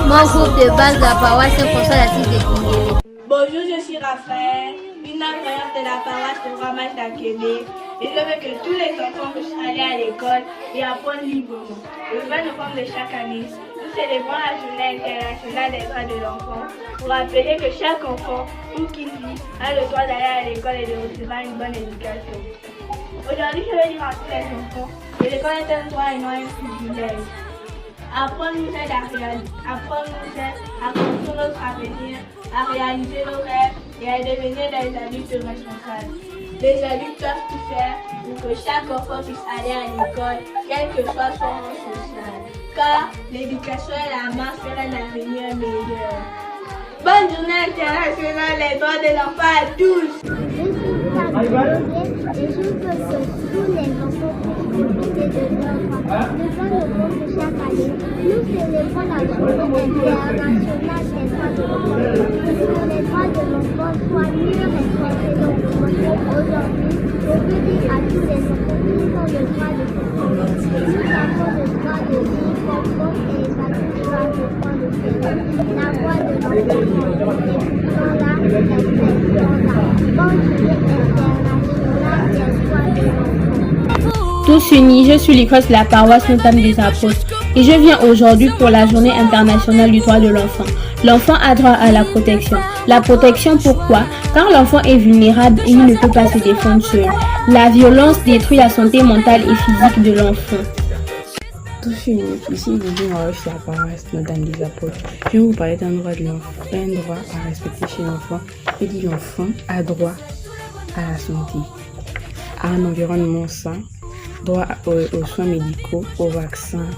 mon groupe de base de la paroisse Saint-François d'Assise de Guinée.
Bonjour, je suis Raphaël, une croyante de la paroisse de Ramage d'Akélé, et je veux que tous les enfants puissent aller à l'école et apprendre librement. Le 20 novembre de chaque année, nous célébrons la journée internationale des droits de l'enfant pour rappeler que chaque enfant, où qu'il vit, a le droit d'aller à l'école et de recevoir une bonne éducation. Aujourd'hui, je veux dire à tous les enfants que l'école est un droit et non un privilège. Apprendre nous aide à construire notre avenir, à réaliser nos rêves et à devenir des adultes responsables. Les adultes doivent tout faire pour que chaque enfant puisse aller à l'école, quel que soit son rang social. Car l'éducation est la marche vers un avenir meilleur. Bonne journée internationale des droits de l'enfant à tous!
Et je veux que tous les enfants puissent profiter de leurs droits. Le 20 novembre de chaque année, nous célébrons la journée internationale des droits de l'enfant. Pour que les droits de l'enfant soient mieux respectés dans le monde. Aujourd'hui, je veux dire à tous les enfants qu'ils ont le droit de s'exprimer. Nous avons le droit de vivre comme et les adultes doivent le droit de faire. La voix de l'enfant, là, bonne journée internationale des droits de l'enfant.
Tous unis, je suis l'Écosse de la paroisse Notre-Dame des Apôtres et je viens aujourd'hui pour la journée internationale du droit de l'enfant. L'enfant a droit à la protection. La protection pourquoi? Car l'enfant est vulnérable et il ne peut pas se défendre seul. La violence détruit la santé mentale et physique de l'enfant.
Tous unis, ici Lydie Maroche de la paroisse Notre-Dame des Apôtres. Je vais vous parler d'un droit de l'enfant, un droit à respecter chez l'enfant. Et dit l'enfant a droit à la santé, à un environnement sain, droit aux soins médicaux, aux vaccins,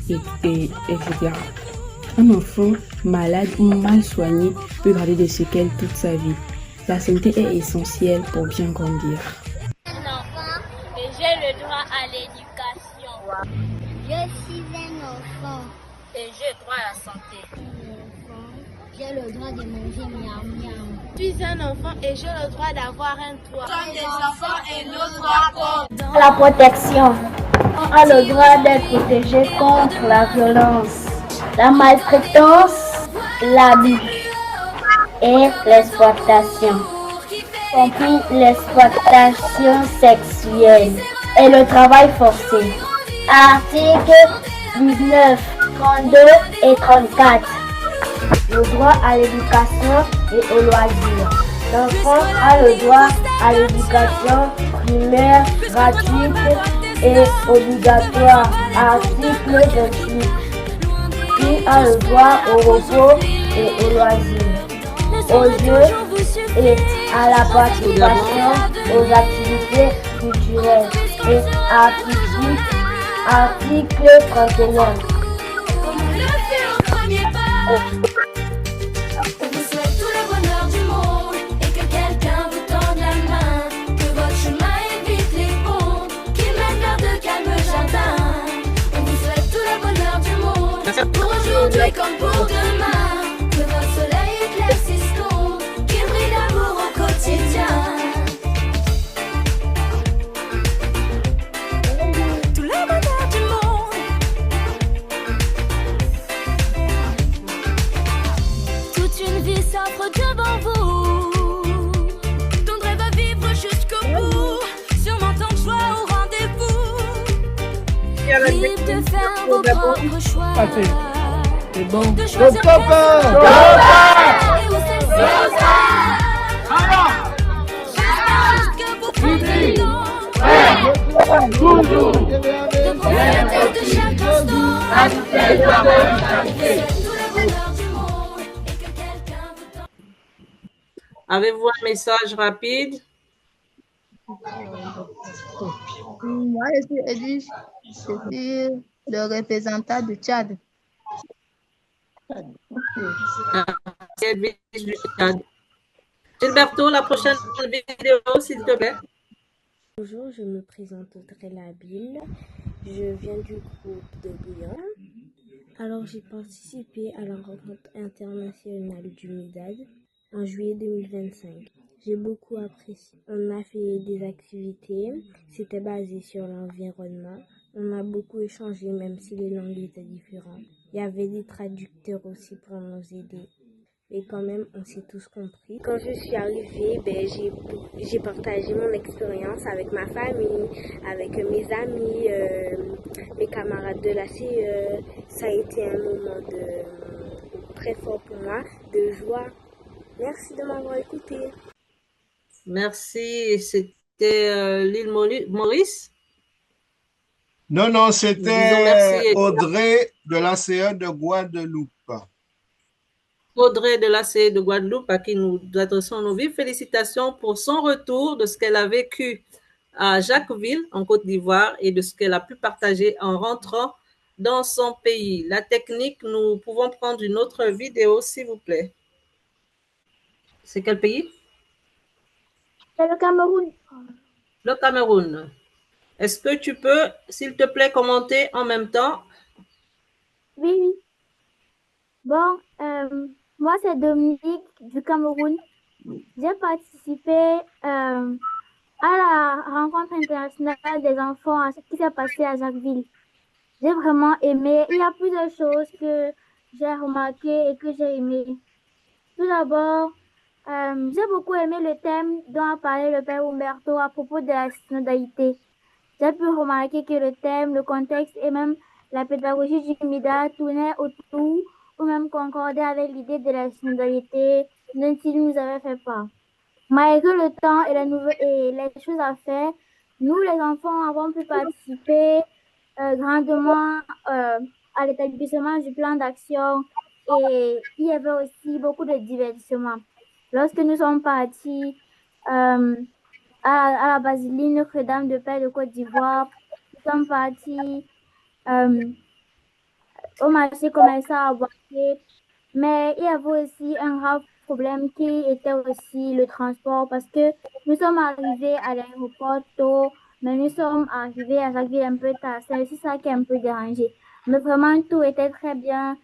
etc. Un enfant malade ou mal soigné peut garder des séquelles toute sa vie. La santé est essentielle pour bien grandir.
Un enfant et j'ai le droit à l'éducation. Je suis un enfant et j'ai droit à la santé. J'ai le droit de manger miam miam.
Je suis un enfant et j'ai le droit d'avoir un toit.
Nous sommes des enfants et nos droits comptent.
La protection. On a le droit d'être protégé contre la violence, la maltraitance, l'abus et l'exploitation, compris l'exploitation sexuelle et le travail forcé. Articles 19, 32 et 34. Le droit à l'éducation et au loisir. L'enfant a le droit à l'éducation primaire gratuite et obligatoire. Article 28. Il a le droit au repos et au loisir, aux jeux et à la participation aux activités culturelles et artistiques. Article 31.
On vous souhaite tout le bonheur du monde et que quelqu'un vous tende la main, que votre chemin évite les ponts, qu'il mène vers de calmes jardins. On vous souhaite tout le bonheur du monde pour aujourd'hui comme pour demain, que votre soleil éclaircisse ton, qu'il brille d'amour au quotidien. Tout le bonheur du monde. Toute une vie s'offre devant vous. Ton rêve à vivre jusqu'au bout. Sûrement ton choix au rendez-vous. Libre de faire vos propres choix.
C'est bon.
De choisir
Stop.
et où c'est alors, j'espère que vous prendrez le temps de profiter de chaque instant.
Avez-vous un message rapide?
Moi, je suis Edwige, je suis le représentant du Tchad.
Edwige du Tchad. Gilberto, la prochaine vidéo, s'il te plaît.
Bonjour, je me présente Audrey Labille. Je viens du groupe de Bouillon. Alors, j'ai participé à la rencontre internationale du MIDAD en juillet 2025. J'ai beaucoup apprécié. On a fait des activités, c'était basé sur l'environnement. On a beaucoup échangé, même si les langues étaient différentes. Il y avait des traducteurs aussi pour nous aider. Et quand même, on s'est tous compris. Quand je suis arrivée, j'ai partagé mon expérience avec ma famille, avec mes amis, mes camarades de la CE. Ça a été un moment très fort pour moi, de joie. Merci de m'avoir écouté.
Merci. C'était l'île Maurice?
Non, c'était Audrey de l'ACE de Guadeloupe.
Audrey de l'ACE de Guadeloupe, à qui nous adressons nos vives félicitations pour son retour, de ce qu'elle a vécu à Jacquesville, en Côte d'Ivoire, et de ce qu'elle a pu partager en rentrant dans son pays. La technique, nous pouvons prendre une autre vidéo, s'il vous plaît. C'est quel pays?
C'est le Cameroun.
Le Cameroun. Est-ce que tu peux, s'il te plaît, commenter en même temps?
Oui. Bon, moi, c'est Dominique du Cameroun. J'ai participé à la rencontre internationale des enfants, à ce qui s'est passé à Jacquesville. J'ai vraiment aimé. Il y a plusieurs choses que j'ai remarquées et que j'ai aimé. Tout d'abord, j'ai beaucoup aimé le thème dont a parlé le père Umberto à propos de la synodalité. J'ai pu remarquer que le thème, le contexte et même la pédagogie du MIDA tournaient autour ou même concordaient avec l'idée de la synodalité dont il nous avait fait part. Malgré le temps et les choses à faire, nous les enfants avons pu participer grandement à l'établissement du plan d'action et il y avait aussi beaucoup de divertissement. Lorsque nous sommes partis à la basilique Notre-Dame de Paix de Côte d'Ivoire, nous sommes partis au marché commerçant à Boaké, mais il y avait aussi un grave problème qui était aussi le transport parce que nous sommes arrivés à l'aéroport tôt, mais nous sommes arrivés à Jacquesville un peu tard. C'est aussi ça qui est un peu dérangé. Mais vraiment, tout était très bien.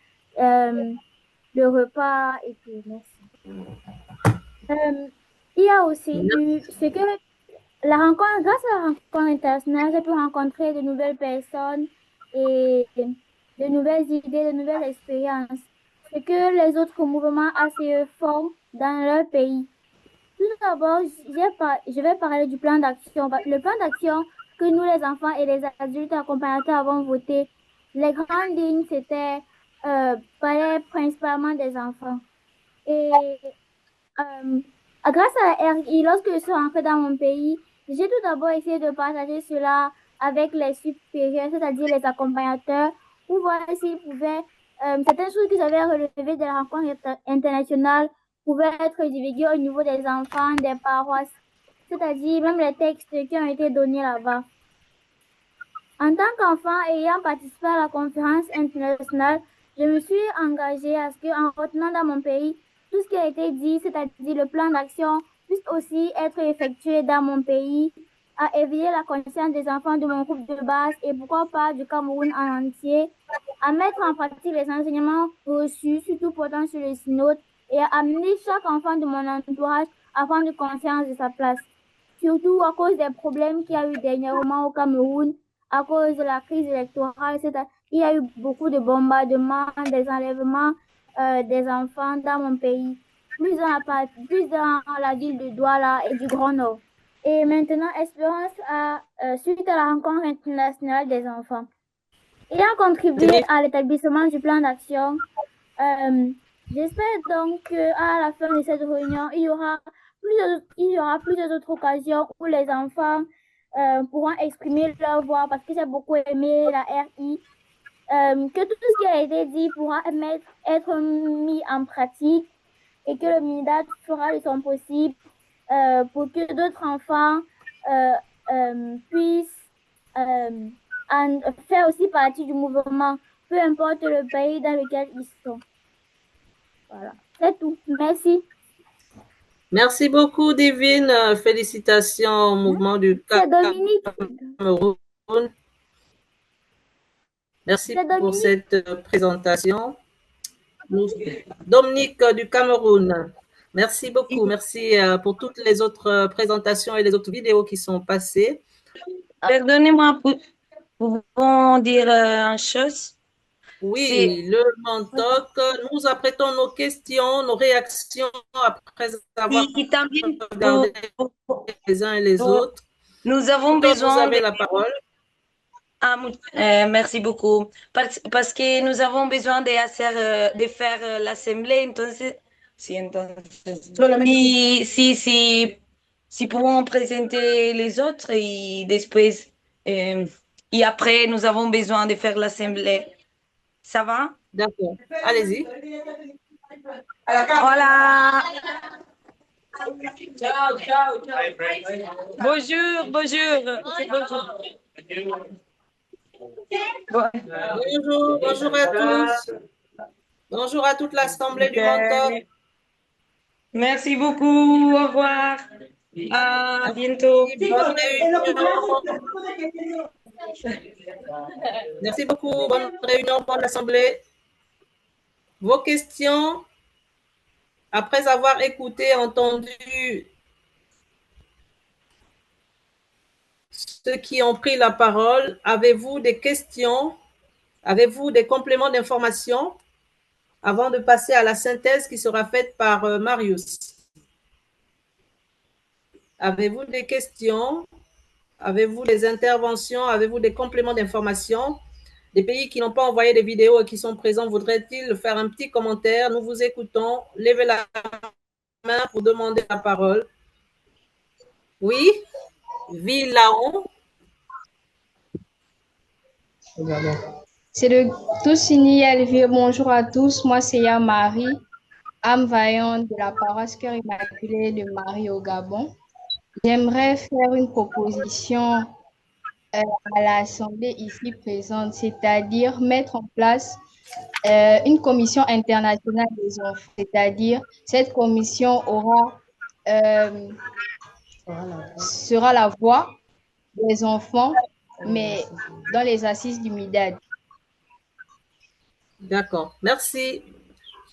le repas et tout. Merci. Il y a aussi eu ce que la rencontre, grâce à la rencontre internationale, j'ai pu rencontrer de nouvelles personnes et de nouvelles idées, de nouvelles expériences. Ce que les autres mouvements ACE font dans leur pays. Tout d'abord, je vais parler du plan d'action. Le plan d'action que nous, les enfants et les adultes accompagnateurs, avons voté, les grandes lignes, c'était parlait principalement des enfants. Et grâce à la RI, lorsque je suis rentrée dans mon pays, j'ai tout d'abord essayé de partager cela avec les supérieurs, c'est-à-dire les accompagnateurs, pour voir s'ils pouvaient, certaines choses que j'avais relevées de la rencontre internationale pouvaient être divulguées au niveau des enfants, des paroisses, c'est-à-dire même les textes qui ont été donnés là-bas. En tant qu'enfant ayant participé à la conférence internationale, je me suis engagée à ce qu'en retenant dans mon pays, tout ce qui a été dit, c'est-à-dire le plan d'action, puisse aussi être effectué dans mon pays, à éveiller la conscience des enfants de mon groupe de base et pourquoi pas du Cameroun en entier, à mettre en pratique les enseignements reçus, surtout portant sur le synode, et à amener chaque enfant de mon entourage à prendre conscience de sa place. Surtout à cause des problèmes qu'il y a eu dernièrement au Cameroun, à cause de la crise électorale, etc. Il y a eu beaucoup de bombardements, des enlèvements des enfants dans mon pays, plus dans la ville de Douala et du Grand Nord. Et maintenant, Espérance suite à la rencontre internationale des enfants. Ayant contribué à l'établissement du plan d'action, j'espère donc qu'à la fin de cette réunion, il y aura plusieurs autres occasions où les enfants pourront exprimer leur voix, parce que j'ai beaucoup aimé la RI, que tout ce qui a été dit pourra être mis en pratique et que le MINIDAD fera de son possible pour que d'autres enfants puissent faire aussi partie du mouvement, peu importe le pays dans lequel ils sont. Voilà, c'est tout. Merci.
Merci beaucoup, Divine. Félicitations au mouvement du Cameroun. Merci pour cette présentation. Dominique du Cameroun. Merci beaucoup. Merci pour toutes les autres présentations et les autres vidéos qui sont passées.
Pardonnez-moi, pouvons dire une chose?
Oui, le Mantoc. Nous apprêtons nos questions, nos réactions après avoir regardé les uns et les autres.
Nous avons besoin.
Vous avez la parole.
Merci beaucoup. Parce que nous avons besoin de faire l'assemblée, entonces, si pouvons présenter les autres et después, et après, nous avons besoin de faire l'assemblée. Ça va?
D'accord. Allez-y.
Hola. Bonjour.
Bonjour à tous. Bonjour à toute l'Assemblée du Mantoc.
Merci beaucoup. Au revoir. À bientôt.
Merci beaucoup. Bonne réunion pour l'Assemblée. Vos questions, après avoir écouté, entendu ceux qui ont pris la parole, avez-vous des questions? Avez-vous des compléments d'information avant de passer à la synthèse qui sera faite par Marius? Avez-vous des questions? Avez-vous des interventions? Avez-vous des compléments d'information? Des pays qui n'ont pas envoyé des vidéos et qui sont présents, voudraient-ils faire un petit commentaire? Nous vous écoutons. Levez la main pour demander la parole. Oui? Villaon?
C'est le Tout-Signy Elvire. Bonjour à tous. Moi, c'est Marie, âme vaillante de la paroisse Cœur Immaculé de Marie au Gabon. J'aimerais faire une proposition à l'Assemblée ici présente, c'est-à-dire mettre en place une commission internationale des enfants. C'est-à-dire, cette commission sera la voix des enfants, mais dans les assises du MIDAD.
D'accord, merci.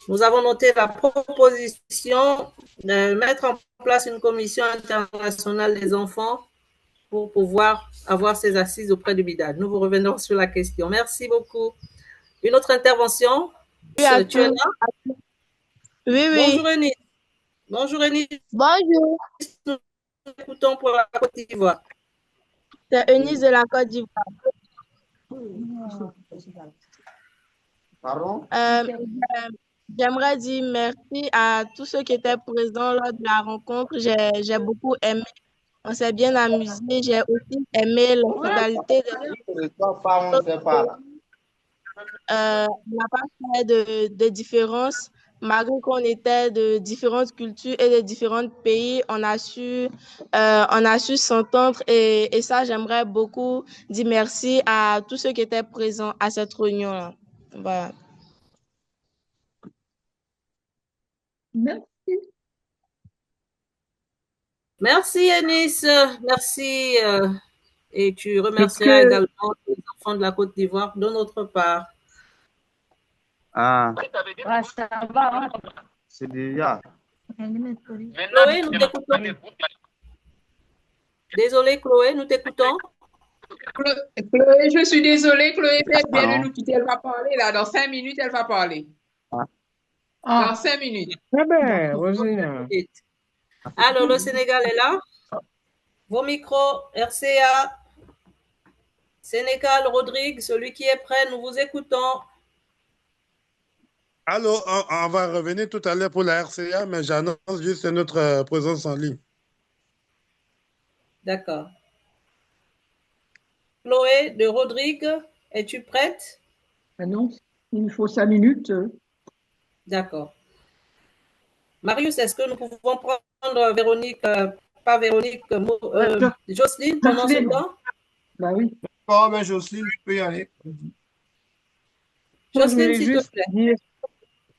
Nous avons noté la proposition de mettre en place une commission internationale des enfants pour pouvoir avoir ces assises auprès du BIDAD. Nous vous revenons sur la question. Merci beaucoup. Une autre intervention?
Oui, à
Tu es
tous.
là?
Oui, oui.
Bonjour, Eunice. Bonjour, Eunice.
Bonjour.
Nous écoutons pour la Côte d'Ivoire.
C'est Eunice de la Côte d'Ivoire.
Pardon?
J'aimerais dire merci à tous ceux qui étaient présents lors de la rencontre. J'ai beaucoup aimé. On s'est bien amusé. J'ai aussi aimé la modalité de... on n'a pas fait de différence. Malgré qu'on était de différentes cultures et de différents pays, on a su s'entendre et ça, j'aimerais beaucoup dire merci à tous ceux qui étaient présents à cette réunion-là. Voilà.
Merci.
Merci, Eunice. Merci. Et tu remercieras également les enfants de la Côte d'Ivoire de notre part.
Ah,
Ouais, ça va.
c'est déjà.
Chloé, nous t'écoutons. Désolée, Chloé, nous t'écoutons.
Chloé, je suis désolée, Chloé fait bien de nous quitter. Elle va parler là. Dans 5 minutes, elle va parler. Dans 5 minutes.
Très bien, Rosina.
Alors, le Sénégal est là. Vos micros, RCA, Sénégal, Rodrigue, celui qui est prêt, nous vous écoutons.
Allô, on va revenir tout à l'heure pour la RCA, mais j'annonce juste notre présence en ligne.
D'accord. Chloé de Rodrigue, es-tu prête?
Non, il me faut 5 minutes.
D'accord. Marius, est-ce que nous pouvons prendre Véronique, pas Véronique, Jocelyne pendant ce temps?
Bah oui.
Oh, mais Jocelyne, tu peux y aller.
Jocelyne, s'il te plaît.
Dire...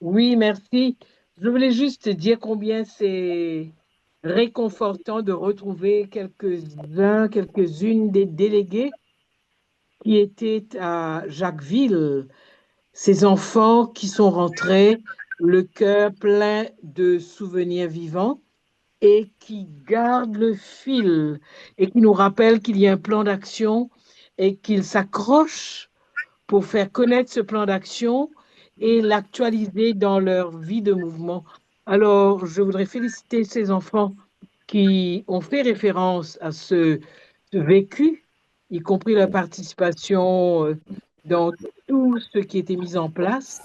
Oui, merci. Je voulais juste dire combien c'est réconfortant de retrouver quelques-uns, quelques-unes des délégués qui étaient à Jacquesville, ces enfants qui sont rentrés, le cœur plein de souvenirs vivants et qui gardent le fil et qui nous rappellent qu'il y a un plan d'action et qu'ils s'accrochent pour faire connaître ce plan d'action et l'actualiser dans leur vie de mouvement. Alors, je voudrais féliciter ces enfants qui ont fait référence à ce vécu, y compris leur participation dans tout ce qui était mis en place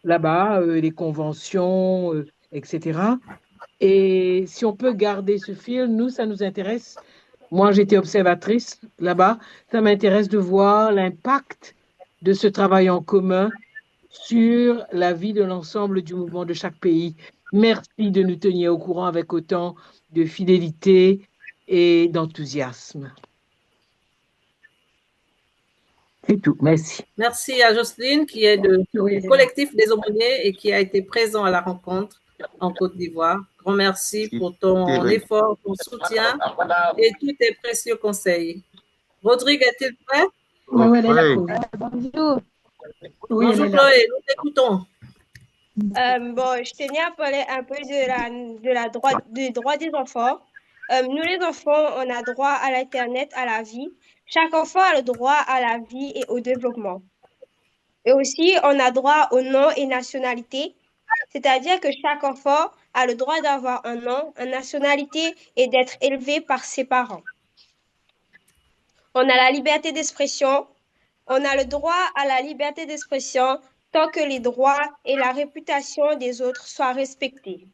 là-bas, les conventions, etc. Et si on peut garder ce fil, nous, ça nous intéresse. Moi, j'étais observatrice là-bas. Ça m'intéresse de voir l'impact de ce travail en commun sur la vie de l'ensemble du mouvement de chaque pays. Merci de nous tenir au courant avec autant de fidélité et d'enthousiasme. C'est tout, merci.
Merci à Jocelyne qui est du collectif des aumôniers et qui a été présent à la rencontre en Côte d'Ivoire. Grand merci pour ton effort, ton soutien et tous tes précieux conseils. Rodrigue, est-il prêt?
Oui, elle est là.
Bonjour.
Bonjour Chloé, nous t'écoutons.
Bon, je tenais à parler un peu du droit des enfants. Nous, les enfants, on a droit à l'Internet, à la vie. Chaque enfant a le droit à la vie et au développement. Et aussi, on a droit au nom et nationalité. C'est-à-dire que chaque enfant a le droit d'avoir un nom, une nationalité et d'être élevé par ses parents. On a la liberté d'expression. On a le droit à la liberté d'expression tant que les droits et la réputation des autres soient respectés.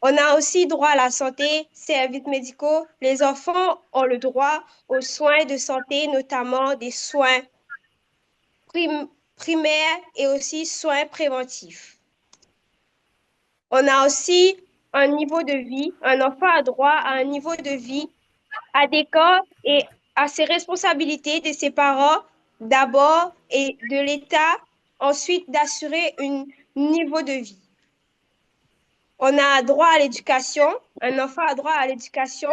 On a aussi droit à la santé, services médicaux. Les enfants ont le droit aux soins de santé, notamment des soins primaires et aussi soins préventifs. On a aussi un niveau de vie. Un enfant a droit à un niveau de vie adéquat et à ses responsabilités de ses parents d'abord et de l'État, ensuite d'assurer un niveau de vie. On a droit à l'éducation. Un enfant a droit à l'éducation.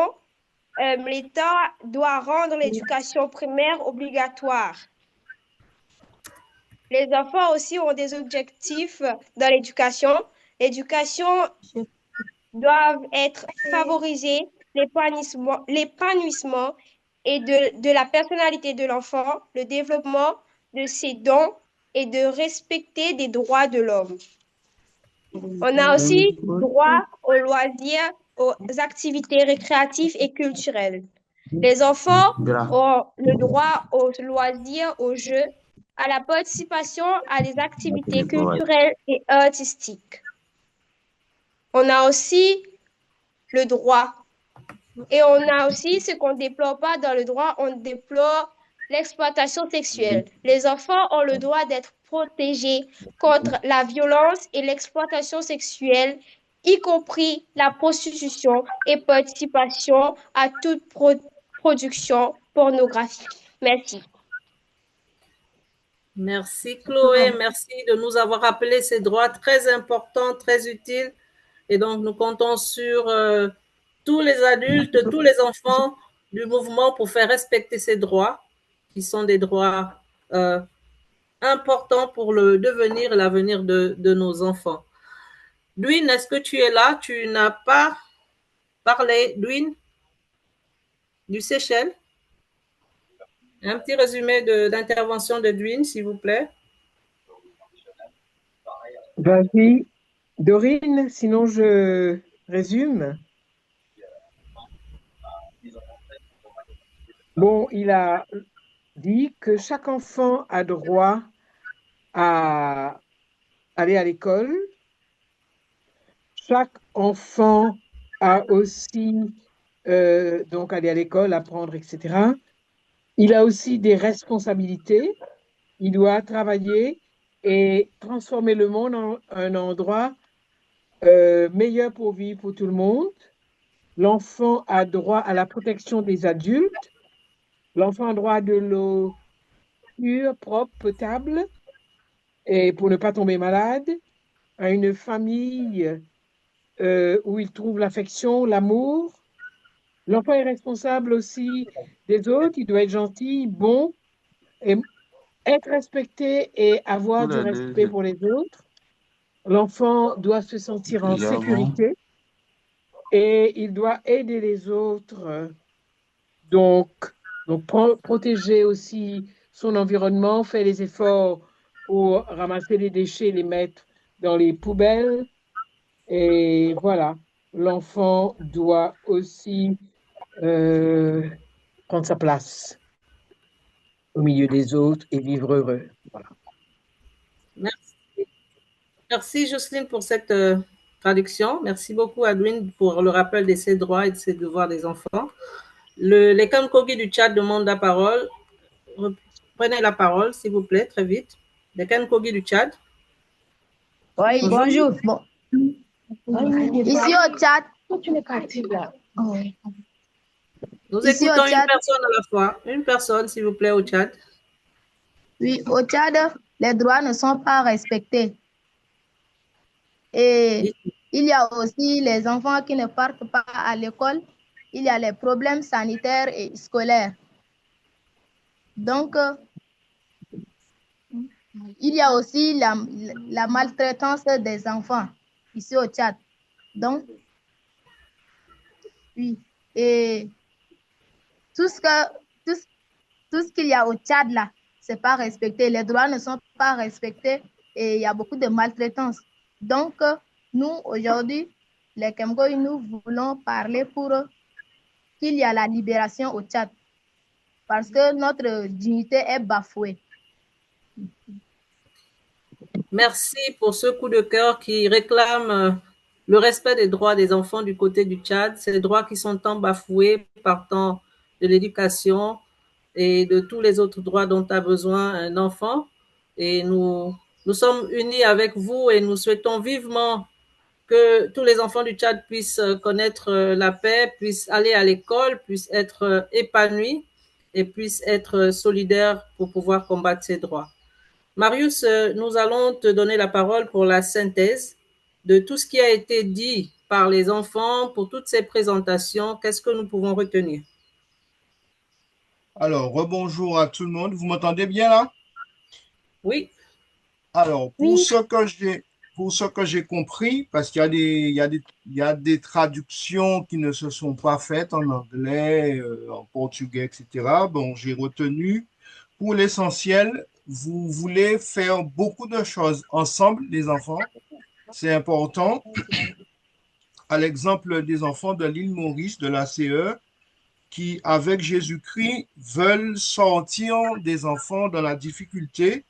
L'État doit rendre l'éducation primaire obligatoire. Les enfants aussi ont des objectifs dans l'éducation. L'éducation doit être favorisée, l'épanouissement et de la personnalité de l'enfant, le développement de ses dons et de respecter des droits de l'homme. On a aussi droit aux loisirs, aux activités récréatives et culturelles. Les enfants ont le droit aux loisirs, aux jeux, à la participation à des activités culturelles et artistiques. On a aussi le droit. Et on a aussi ce qu'on ne déplore pas dans le droit, on déplore l'exploitation sexuelle. Les enfants ont le droit d'être protégés contre la violence et l'exploitation sexuelle, y compris la prostitution et participation à toute production pornographique. Merci.
Merci Chloé, merci de nous avoir rappelé ces droits très importants, très utiles. Et donc, nous comptons sur tous les adultes, tous les enfants du mouvement pour faire respecter ces droits, qui sont des droits importants pour le devenir et l'avenir de nos enfants. Dwin, est-ce que tu es là? Tu n'as pas parlé, Dwin, du Seychelles? Un petit résumé d'intervention de Dwin, s'il vous plaît.
Vas-y, Dorine, sinon je résume. Bon, il a dit que chaque enfant a droit à aller à l'école. Chaque enfant a aussi donc aller à l'école, apprendre, etc. Il a aussi des responsabilités. Il doit travailler et transformer le monde en un endroit meilleur pour vivre pour tout le monde. L'enfant a droit à la protection des adultes. L'enfant a droit à de l'eau pure, propre, potable, et pour ne pas tomber malade, à une famille où il trouve l'affection, l'amour. L'enfant est responsable aussi des autres. Il doit être gentil, bon, et être respecté et avoir du respect pour les autres. L'enfant doit se sentir en sécurité et il doit aider les autres. Donc protéger aussi son environnement, faire les efforts pour ramasser les déchets, les mettre dans les poubelles. Et voilà, l'enfant doit aussi prendre sa place au milieu des autres et vivre heureux. Voilà.
Merci Jocelyne pour cette traduction. Merci beaucoup Adwin pour le rappel de ses droits et de ses devoirs des enfants. Les Kankogi du Tchad demandent la parole. Prenez la parole, s'il vous plaît, très vite. Les Kankogi du Tchad.
Oui, bonjour. Bon. Ici au Tchad.
Tu n'es pas active là. Nous écoutons une personne à la fois. Une personne, s'il vous plaît, au Tchad.
Oui, au Tchad, les droits ne sont pas respectés. Et il y a aussi les enfants qui ne partent pas à l'école. Il y a les problèmes sanitaires et scolaires. Donc, il y a aussi la maltraitance des enfants ici au Tchad. Donc, oui. Et tout ce qu'il y a au Tchad là, c'est pas respecté. Les droits ne sont pas respectés et il y a beaucoup de maltraitance. Donc, nous, aujourd'hui, les Kemgoy, nous voulons parler pour qu'il y ait la libération au Tchad. Parce que notre dignité est bafouée.
Merci pour ce coup de cœur qui réclame le respect des droits des enfants du côté du Tchad. Ces droits qui sont tant bafoués partant de l'éducation et de tous les autres droits dont a besoin un enfant. Et nous sommes unis avec vous et nous souhaitons vivement que tous les enfants du Tchad puissent connaître la paix, puissent aller à l'école, puissent être épanouis et puissent être solidaires pour pouvoir combattre ces droits. Marius, nous allons te donner la parole pour la synthèse de tout ce qui a été dit par les enfants pour toutes ces présentations. Qu'est-ce que nous pouvons retenir?
Alors, rebonjour à tout le monde. Vous m'entendez bien là?
Oui.
Alors,
Oui.
pour ce que j'ai compris, parce qu'il y a il y a des traductions qui ne se sont pas faites en anglais, en portugais, etc. Bon, j'ai retenu, pour l'essentiel, vous voulez faire beaucoup de choses ensemble, les enfants. C'est important. À l'exemple des enfants de l'île Maurice, de la CE, qui, avec Jésus-Christ, veulent sortir des enfants dans la difficulté.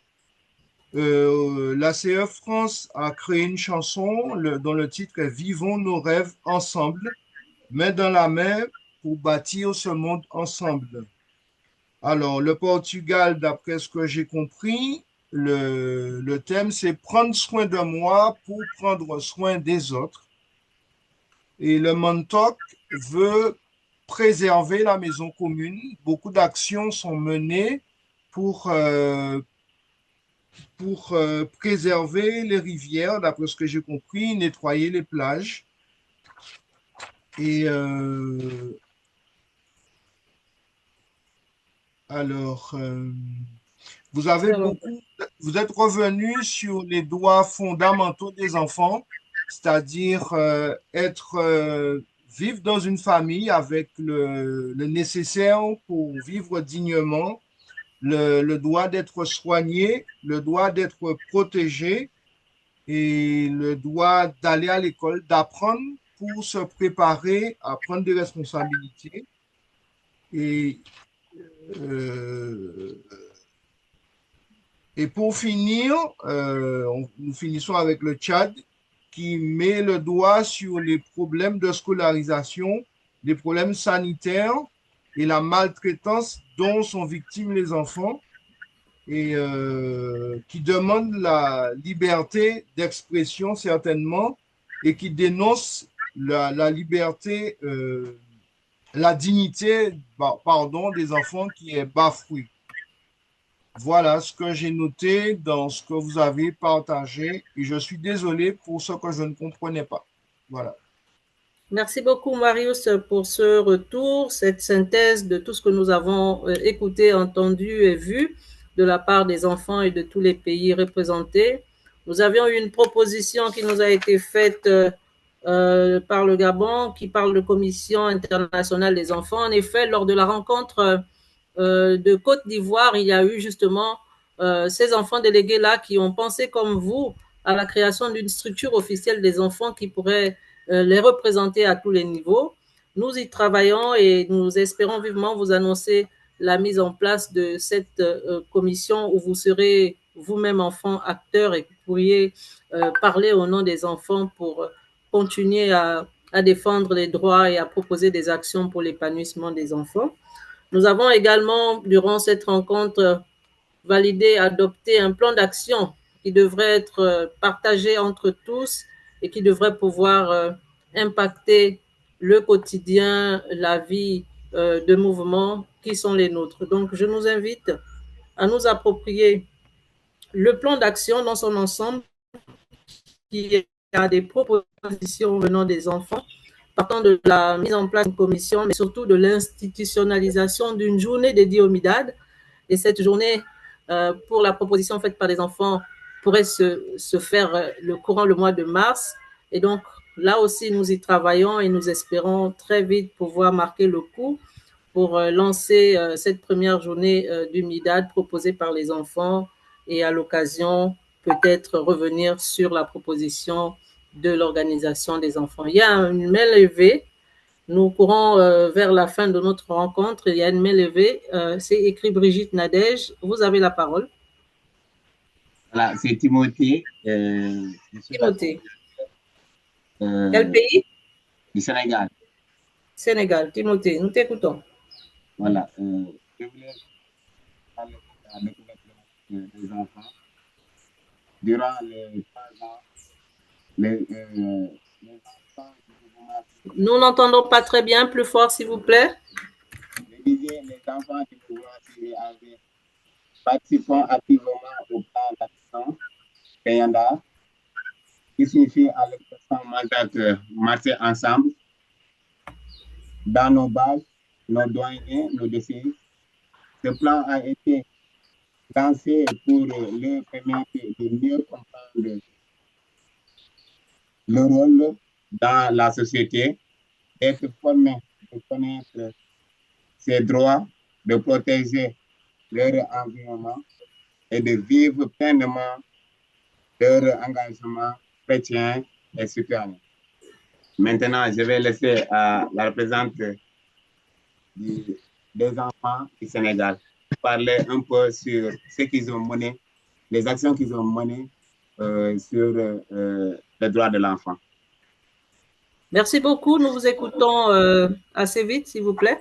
La CE France a créé une chanson dont le titre est Vivons nos rêves ensemble, main dans la main pour bâtir ce monde ensemble. Alors, le Portugal, d'après ce que j'ai compris, le thème, c'est prendre soin de moi pour prendre soin des autres. Et le Montauk veut préserver la maison commune. Beaucoup d'actions sont menées pour préserver les rivières, d'après ce que j'ai compris, nettoyer les plages. Et vous êtes revenu sur les droits fondamentaux des enfants, c'est-à-dire vivre dans une famille avec le nécessaire pour vivre dignement, le droit d'être soigné, le droit d'être protégé et le droit d'aller à l'école, d'apprendre pour se préparer à prendre des responsabilités. Et pour finir, nous finissons avec le Tchad qui met le doigt sur les problèmes de scolarisation, les problèmes sanitaires et la maltraitance dont sont victimes les enfants et qui demande la liberté d'expression certainement et qui dénonce la liberté, la dignité, pardon, des enfants qui est bafouée. Voilà ce que j'ai noté dans ce que vous avez partagé et je suis désolé pour ce que je ne comprenais pas. Voilà.
Merci beaucoup, Marius, pour ce retour, cette synthèse de tout ce que nous avons écouté, entendu et vu de la part des enfants et de tous les pays représentés. Nous avions eu une proposition qui nous a été faite par le Gabon, qui parle de Commission internationale des enfants. En effet, lors de la rencontre de Côte d'Ivoire, il y a eu justement ces enfants délégués-là qui ont pensé comme vous à la création d'une structure officielle des enfants qui pourrait les représenter à tous les niveaux. Nous y travaillons et nous espérons vivement vous annoncer la mise en place de cette commission où vous serez vous-même enfant acteur et que vous pourriez parler au nom des enfants pour continuer à défendre les droits et à proposer des actions pour l'épanouissement des enfants. Nous avons également, durant cette rencontre, validé, adopté un plan d'action qui devrait être partagé entre tous et qui devrait pouvoir impacter le quotidien, la vie de mouvements qui sont les nôtres. Donc, je nous invite à nous approprier le plan d'action dans son ensemble qui a des propositions venant des enfants, partant de la mise en place d'une commission, mais surtout de l'institutionnalisation d'une journée dédiée au MIDAD. Et cette journée, pour la proposition faite par les enfants, pourrait se faire le mois de mars. Et donc, là aussi, nous y travaillons et nous espérons très vite pouvoir marquer le coup pour lancer cette première journée du MIDAD proposée par les enfants et à l'occasion, peut-être revenir sur la proposition de l'organisation des enfants. Il y a une main levée. Nous courons vers la fin de notre rencontre. Il y a une main levée. C'est écrit Brigitte Nadège. Vous avez la parole.
Voilà, c'est Timothée.
Timothée. Quel pays?
Du Sénégal.
Sénégal. Timothée, nous t'écoutons.
Voilà. Je voulais parler de la découverte des enfants. Durant les 3 ans, les enfants...
Nous n'entendons pas très bien. Plus fort, s'il vous plaît.
Je disais, les enfants du mouvement CVAV participant activement au plan d'action Payanda, qui signifie à l'expression mandateur marcher ensemble dans nos bases, nos douaniers, nos décisions. Ce plan a été lancé pour leur permettre de mieux comprendre le rôle dans la société, d'être formé, de connaître ses droits, de protéger leur environnement et de vivre pleinement leur engagement chrétien et citoyen. Maintenant, je vais laisser la représentante des enfants du Sénégal parler un peu sur ce qu'ils ont mené, les actions qu'ils ont menées sur les droits de l'enfant.
Merci beaucoup. Nous vous écoutons assez vite, s'il vous plaît.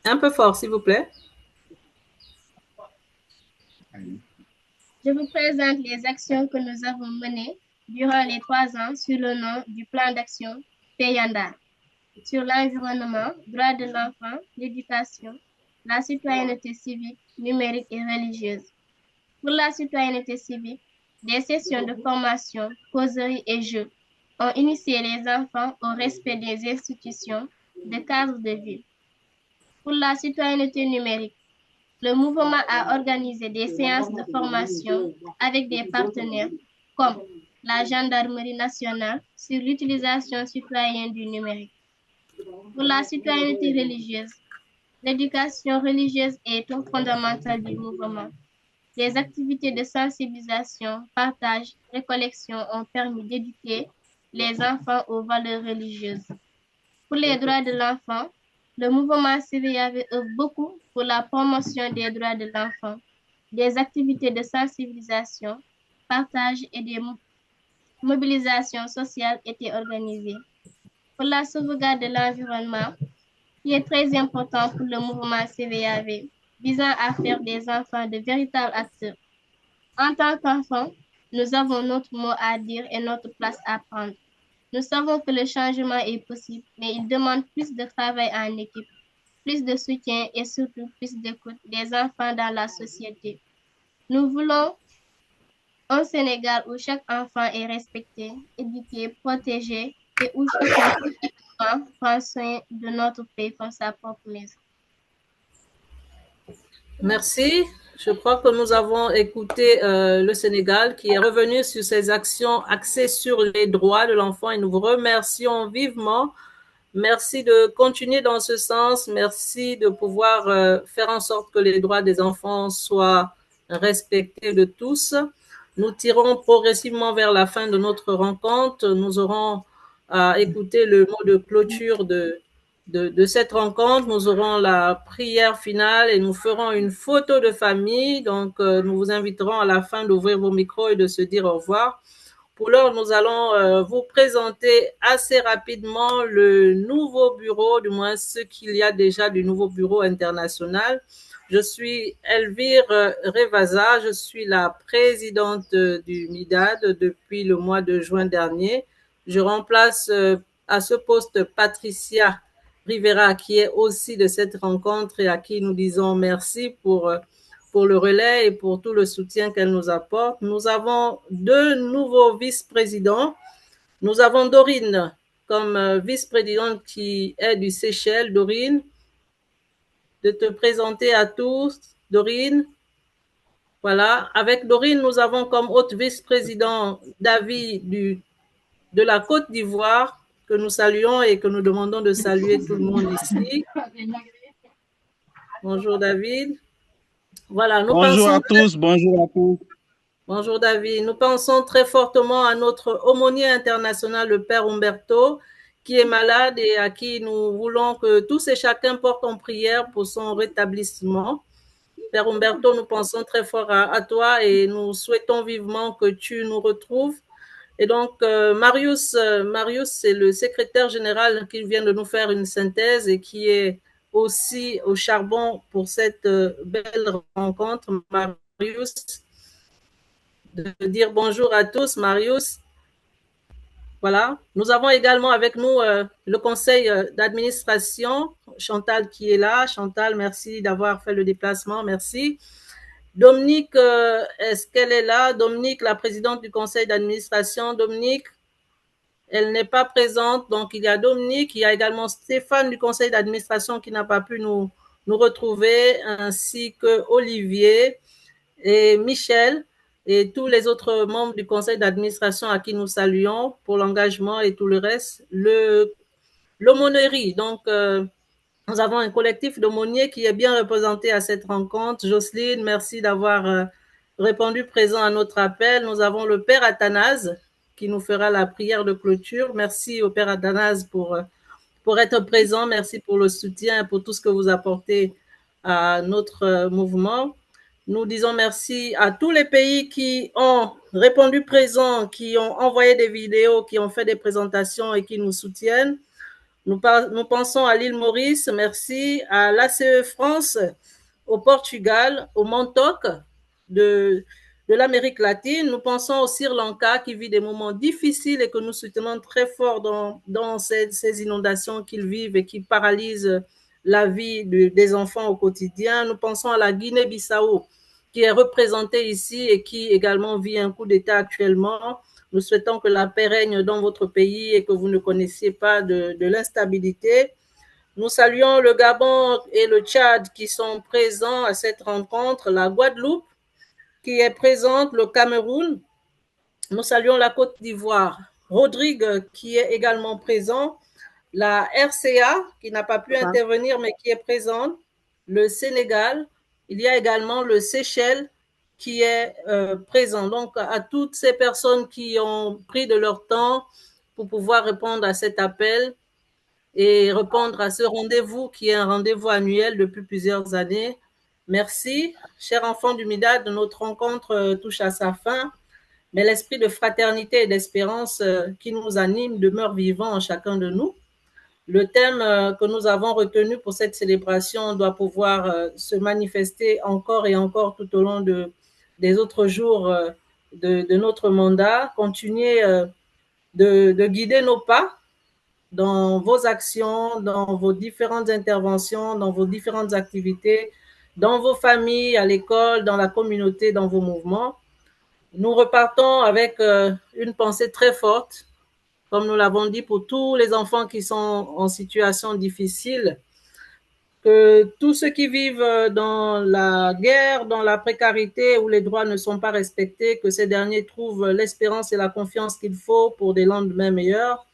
Un peu fort, s'il vous plaît.
Je vous présente les actions que nous avons menées durant les 3 ans sur le nom du plan d'action Peyanda, sur l'environnement, droits de l'enfant, l'éducation, la citoyenneté civique, numérique et religieuse. Pour la citoyenneté civique, des sessions de formation, causeries et jeux ont initié les enfants au respect des institutions de cadre de vie. Pour la citoyenneté numérique, le mouvement a organisé des séances de formation avec des partenaires comme la Gendarmerie nationale sur l'utilisation citoyenne du numérique. Pour la citoyenneté religieuse, l'éducation religieuse est un fondamental du mouvement. Des activités de sensibilisation, partage, récollection ont permis d'éduquer les enfants aux valeurs religieuses. Pour les droits de l'enfant, le mouvement CVAV œuvre beaucoup pour la promotion des droits de l'enfant. Des activités de sensibilisation, partage et des mobilisations sociales étaient organisées. Pour la sauvegarde de l'environnement, qui est très important pour le mouvement CVAV, visant à faire des enfants de véritables acteurs. En tant qu'enfants, nous avons notre mot à dire et notre place à prendre. Nous savons que le changement est possible, mais il demande plus de travail en équipe, plus de soutien et surtout plus d'écoute des enfants dans la société. Nous voulons un Sénégal où chaque enfant est respecté, éduqué, protégé et où chaque enfant prend soin de notre pays comme sa propre maison.
Merci. Je crois que nous avons écouté le Sénégal qui est revenu sur ses actions axées sur les droits de l'enfant et nous vous remercions vivement. Merci de continuer dans ce sens. Merci de pouvoir faire en sorte que les droits des enfants soient respectés de tous. Nous tirons progressivement vers la fin de notre rencontre. Nous aurons à écouter le mot de clôture de cette rencontre. Nous aurons la prière finale et nous ferons une photo de famille. Donc, nous vous inviterons à la fin d'ouvrir vos micros et de se dire au revoir. Pour l'heure, nous allons vous présenter assez rapidement le nouveau bureau, du moins ce qu'il y a déjà du nouveau bureau international. Je suis Elvire Revaza, je suis la présidente du MIDAD depuis le mois de juin dernier. Je remplace à ce poste Patricia Rivera, qui est aussi de cette rencontre et à qui nous disons merci pour le relais et pour tout le soutien qu'elle nous apporte. Nous avons 2 nouveaux vice-présidents. Nous avons Dorine comme vice-présidente qui est du Seychelles. Dorine, de te présenter à tous. Dorine, voilà. Avec Dorine, nous avons comme autre vice-président David de la Côte d'Ivoire, que nous saluons et que nous demandons de saluer tout le monde ici. Bonjour David. Voilà,
bonjour à tous, bonjour à tous.
Bonjour David. Nous pensons très fortement à notre aumônier international, le Père Umberto, qui est malade et à qui nous voulons que tous et chacun portent en prière pour son rétablissement. Père Umberto, nous pensons très fort à toi et nous souhaitons vivement que tu nous retrouves. Et donc, Marius, c'est le secrétaire général qui vient de nous faire une synthèse et qui est aussi au charbon pour cette belle rencontre. Marius, de dire bonjour à tous. Marius, voilà. Nous avons également avec nous le conseil d'administration, Chantal qui est là. Chantal, merci d'avoir fait le déplacement, merci. Dominique, est-ce qu'elle est là? Dominique, la présidente du conseil d'administration. Dominique, elle n'est pas présente, donc il y a Dominique, il y a également Stéphane du conseil d'administration qui n'a pas pu nous nous retrouver, ainsi que Olivier et Michel et tous les autres membres du conseil d'administration à qui nous saluons pour l'engagement et tout le reste. L'aumônerie, donc nous avons un collectif d'aumôniers qui est bien représenté à cette rencontre. Jocelyne, merci d'avoir répondu présent à notre appel. Nous avons le Père Athanase qui nous fera la prière de clôture. Merci au Père Athanase pour être présent. Merci pour le soutien, pour tout ce que vous apportez à notre mouvement. Nous disons merci à tous les pays qui ont répondu présent, qui ont envoyé des vidéos, qui ont fait des présentations et qui nous soutiennent. Nous pensons à l'île Maurice, merci, à l'ACE France, au Portugal, au Montauk de l'Amérique latine. Nous pensons au Sri Lanka qui vit des moments difficiles et que nous soutenons très fort dans ces inondations qu'ils vivent et qui paralysent la vie des enfants au quotidien. Nous pensons à la Guinée-Bissau qui est représentée ici et qui également vit un coup d'État actuellement. Nous souhaitons que la paix règne dans votre pays et que vous ne connaissiez pas de l'instabilité. Nous saluons le Gabon et le Tchad qui sont présents à cette rencontre, la Guadeloupe qui est présente, le Cameroun. Nous saluons la Côte d'Ivoire, Rodrigue qui est également présent, la RCA qui n'a pas pu intervenir mais qui est présente, le Sénégal. Il y a également le Seychelles qui est présent. Donc, à toutes ces personnes qui ont pris de leur temps pour pouvoir répondre à cet appel et répondre à ce rendez-vous qui est un rendez-vous annuel depuis plusieurs années. Merci. Chers enfants du MIDAD, notre rencontre touche à sa fin, mais l'esprit de fraternité et d'espérance qui nous anime demeure vivant en chacun de nous. Le thème que nous avons retenu pour cette célébration doit pouvoir se manifester encore et encore tout au long des autres jours de notre mandat. Continuez de guider nos pas dans vos actions, dans vos différentes interventions, dans vos différentes activités, dans vos familles, à l'école, dans la communauté, dans vos mouvements. Nous repartons avec une pensée très forte, comme nous l'avons dit, pour tous les enfants qui sont en situation difficile, que tous ceux qui vivent dans la guerre, dans la précarité, où les droits ne sont pas respectés, que ces derniers trouvent l'espérance et la confiance qu'il faut pour des lendemains meilleurs,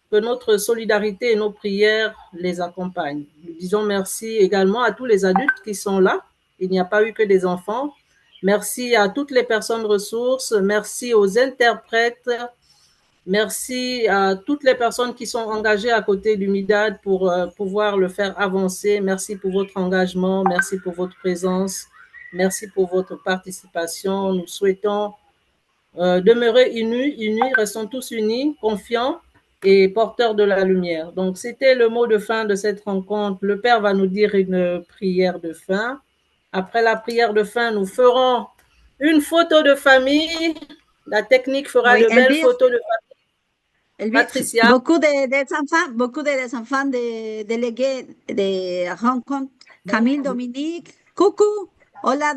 que notre solidarité et nos prières les accompagnent. Nous disons merci également à tous les adultes qui sont là. Il n'y a pas eu que des enfants. Merci à toutes les personnes ressources. Merci aux interprètes. Merci à toutes les personnes qui sont engagées à côté du MIDAD pour pouvoir le faire avancer. Merci pour votre engagement. Merci pour votre présence. Merci pour votre participation. Nous souhaitons demeurer unis, restons tous unis, confiants et porteurs de la lumière. Donc, c'était le mot de fin de cette rencontre. Le Père va nous dire une prière de fin. Après la prière de fin, nous ferons une photo de famille. La technique fera de belles photos de famille. Patricia.
Beaucoup des enfants délégués de rencontre. Camille, Dominique. Coucou. Hola,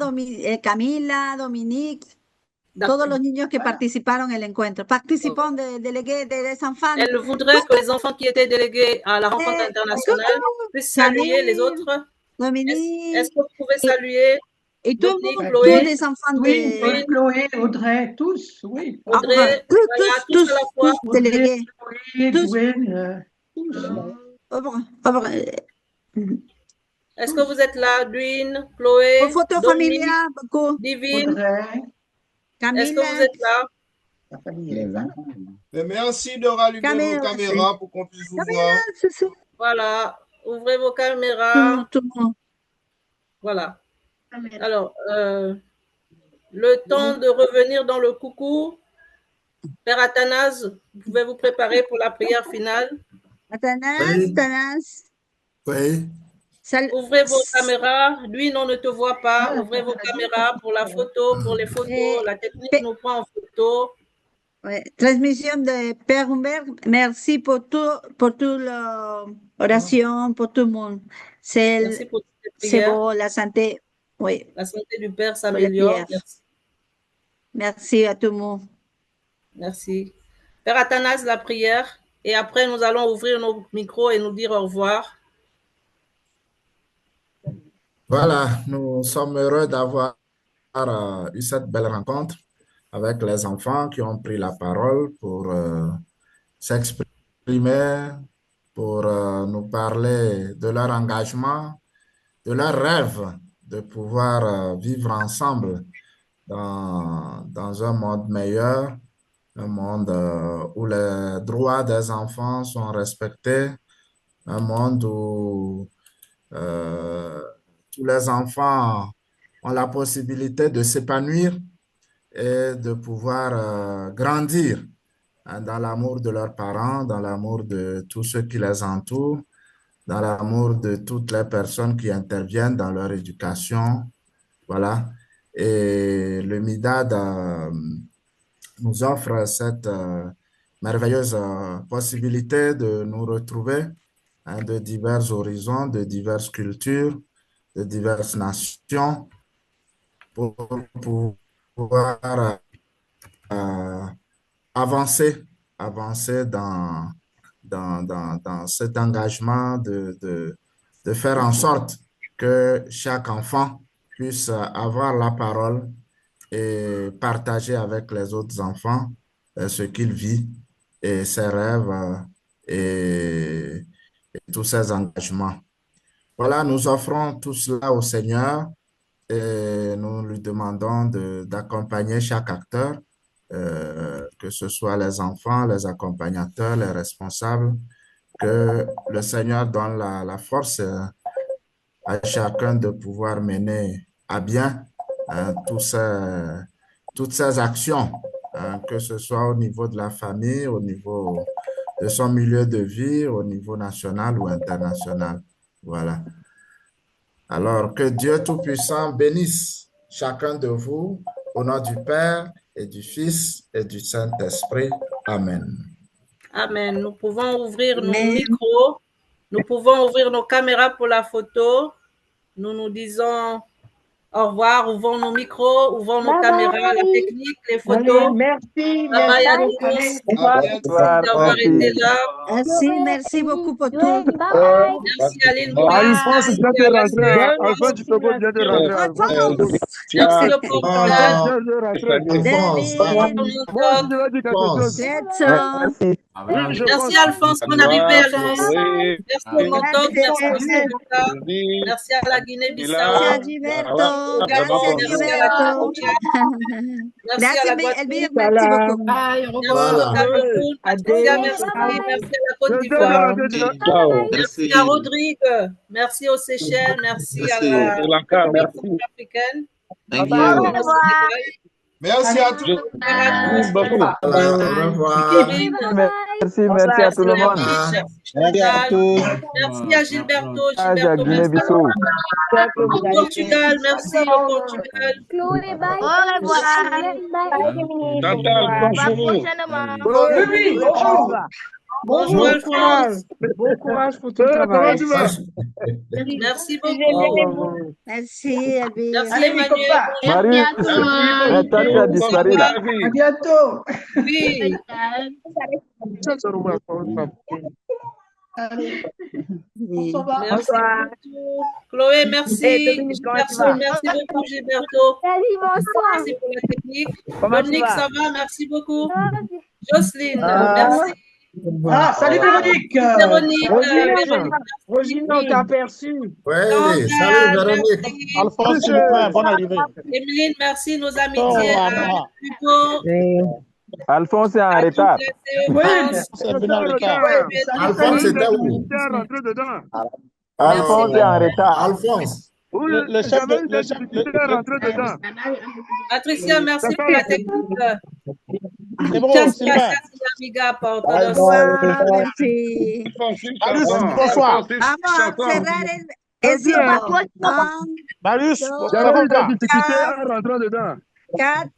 Camila, Dominique. Todos los niños que participaron en el encuentro. Participants délégués des enfants.
Elle voudrait que les enfants qui étaient délégués à la rencontre internationale puissent saluer les autres.
Dominique.
Est-ce que vous pouvez saluer
et tout
Dominique,
le monde,
Chloé,
tous les enfants
oui, Chloé, Audrey, tous, oui.
Audrey, tous à la fois.
Tous délégués.
Chloé,
Tous.
Gwen, tous.
Est-ce que vous êtes là, Dwin, Chloé,
Une photo
Dominique,
familiale, beaucoup.
Divine?
Audrey.
Est-ce que vous êtes là?
Mais merci de rallumer vos caméras pour qu'on puisse vous voir.
Voilà, ouvrez vos caméras.
Tout le monde.
Voilà. Alors, le temps de revenir dans le coucou. Père Athanase, vous pouvez vous préparer pour la prière finale.
Athanase.
Oui.
Ouvrez vos caméras. Lui, on ne te voit pas. Ouvrez vos caméras pour la photo, pour les photos. La technique nous prend en photo.
Ouais. Transmission de Père Humbert. Merci pour toute l'oration, pour tout le monde.
Merci pour toutes les
C'est
prières.
beau, la santé. Oui.
La santé du Père s'améliore. Merci.
Merci à tout le monde.
Merci. Père Athanase, la prière. Et après, nous allons ouvrir nos micros et nous dire au revoir.
Voilà, nous sommes heureux d'avoir eu cette belle rencontre avec les enfants qui ont pris la parole pour s'exprimer, pour nous parler de leur engagement, de leur rêve de pouvoir vivre ensemble dans un monde meilleur, un monde où les droits des enfants sont respectés, un monde où tous les enfants ont la possibilité de s'épanouir et de pouvoir grandir hein, dans l'amour de leurs parents, dans l'amour de tous ceux qui les entourent, dans l'amour de toutes les personnes qui interviennent dans leur éducation. Voilà. Et le MIDAD nous offre cette merveilleuse possibilité de nous retrouver hein, de divers horizons, de diverses cultures, de diverses nations pour pouvoir avancer dans cet engagement de faire en sorte que chaque enfant puisse avoir la parole et partager avec les autres enfants ce qu'il vit et ses rêves et tous ses engagements. Voilà, nous offrons tout cela au Seigneur et nous lui demandons d'accompagner chaque acteur, que ce soit les enfants, les accompagnateurs, les responsables, que le Seigneur donne la force à chacun de pouvoir mener à bien toutes ces actions, que ce soit au niveau de la famille, au niveau de son milieu de vie, au niveau national ou international. Voilà. Alors, que Dieu Tout-Puissant bénisse chacun de vous au nom du Père et du Fils et du Saint-Esprit. Amen.
Amen. Nous pouvons ouvrir nos micros, nous pouvons ouvrir nos caméras pour la photo. Nous nous disons au revoir, ouvrons nos micros, ouvrons nos caméras, la technique, les photos.
Merci,
Bye bye à
merci
tous.
beaucoup.
Merci d'avoir été là.
Merci beaucoup pour tout.
Merci Aline.
Alphonse, tu viens de rentrer. Alphonse, tu peux bien de rentrer.
Merci le Portugal. Merci Alphonse, bonne arrivée Alphonse. Merci au Montauk, merci au Sénégal. Merci à la Guinée-Bissau. Merci à la Cameroun. Merci à la Guadeloupe.
Merci beaucoup.
Merci au Cameroun. Merci à la Côte d'Ivoire. Merci à Rodrigue. Merci aux Seychelles. Merci à la République africaine.
Merci à tous.
Au revoir.
Merci à tout le monde.
Merci à tous. Merci à Gilberto. Gilberto, merci. Au Portugal, merci au Portugal.
Chloé, bye. Au revoir.
Bonjour.
Bonjour Alphonse.
Bon courage pour tout le travail.
Merci beaucoup.
Merci, Abby.
Merci Emmanuel.
Marie, toi tu as disparu là.
À bientôt.
Oui. Merci beaucoup. Chloé, merci. Merci beaucoup, Gilberto.
Salut, bonsoir.
Merci pour la technique. Dominique, ça va? Merci beaucoup. Jocelyne, merci.
Ah, salut Véronique.
Véronique.
Rosine, on t'a aperçu.
Oui, salut Véronique.
Alphonse, bonne arrivée.
Emeline, merci, nos amitiés. Hugo.
Alphonse est en retard.
Alphonse, c'était où?
Alphonse est en retard.
Alphonse.
Le chef est rentré dedans.
Patricia, merci pour la technique.
C'est bon, Sylvain.
Merci.
Bonsoir.
Marius,
j'avais eu des difficultés en rentrant dedans.
4,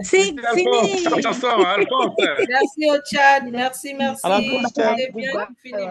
5, fini.
Merci au Tchad, merci. C'était bien, fini bien.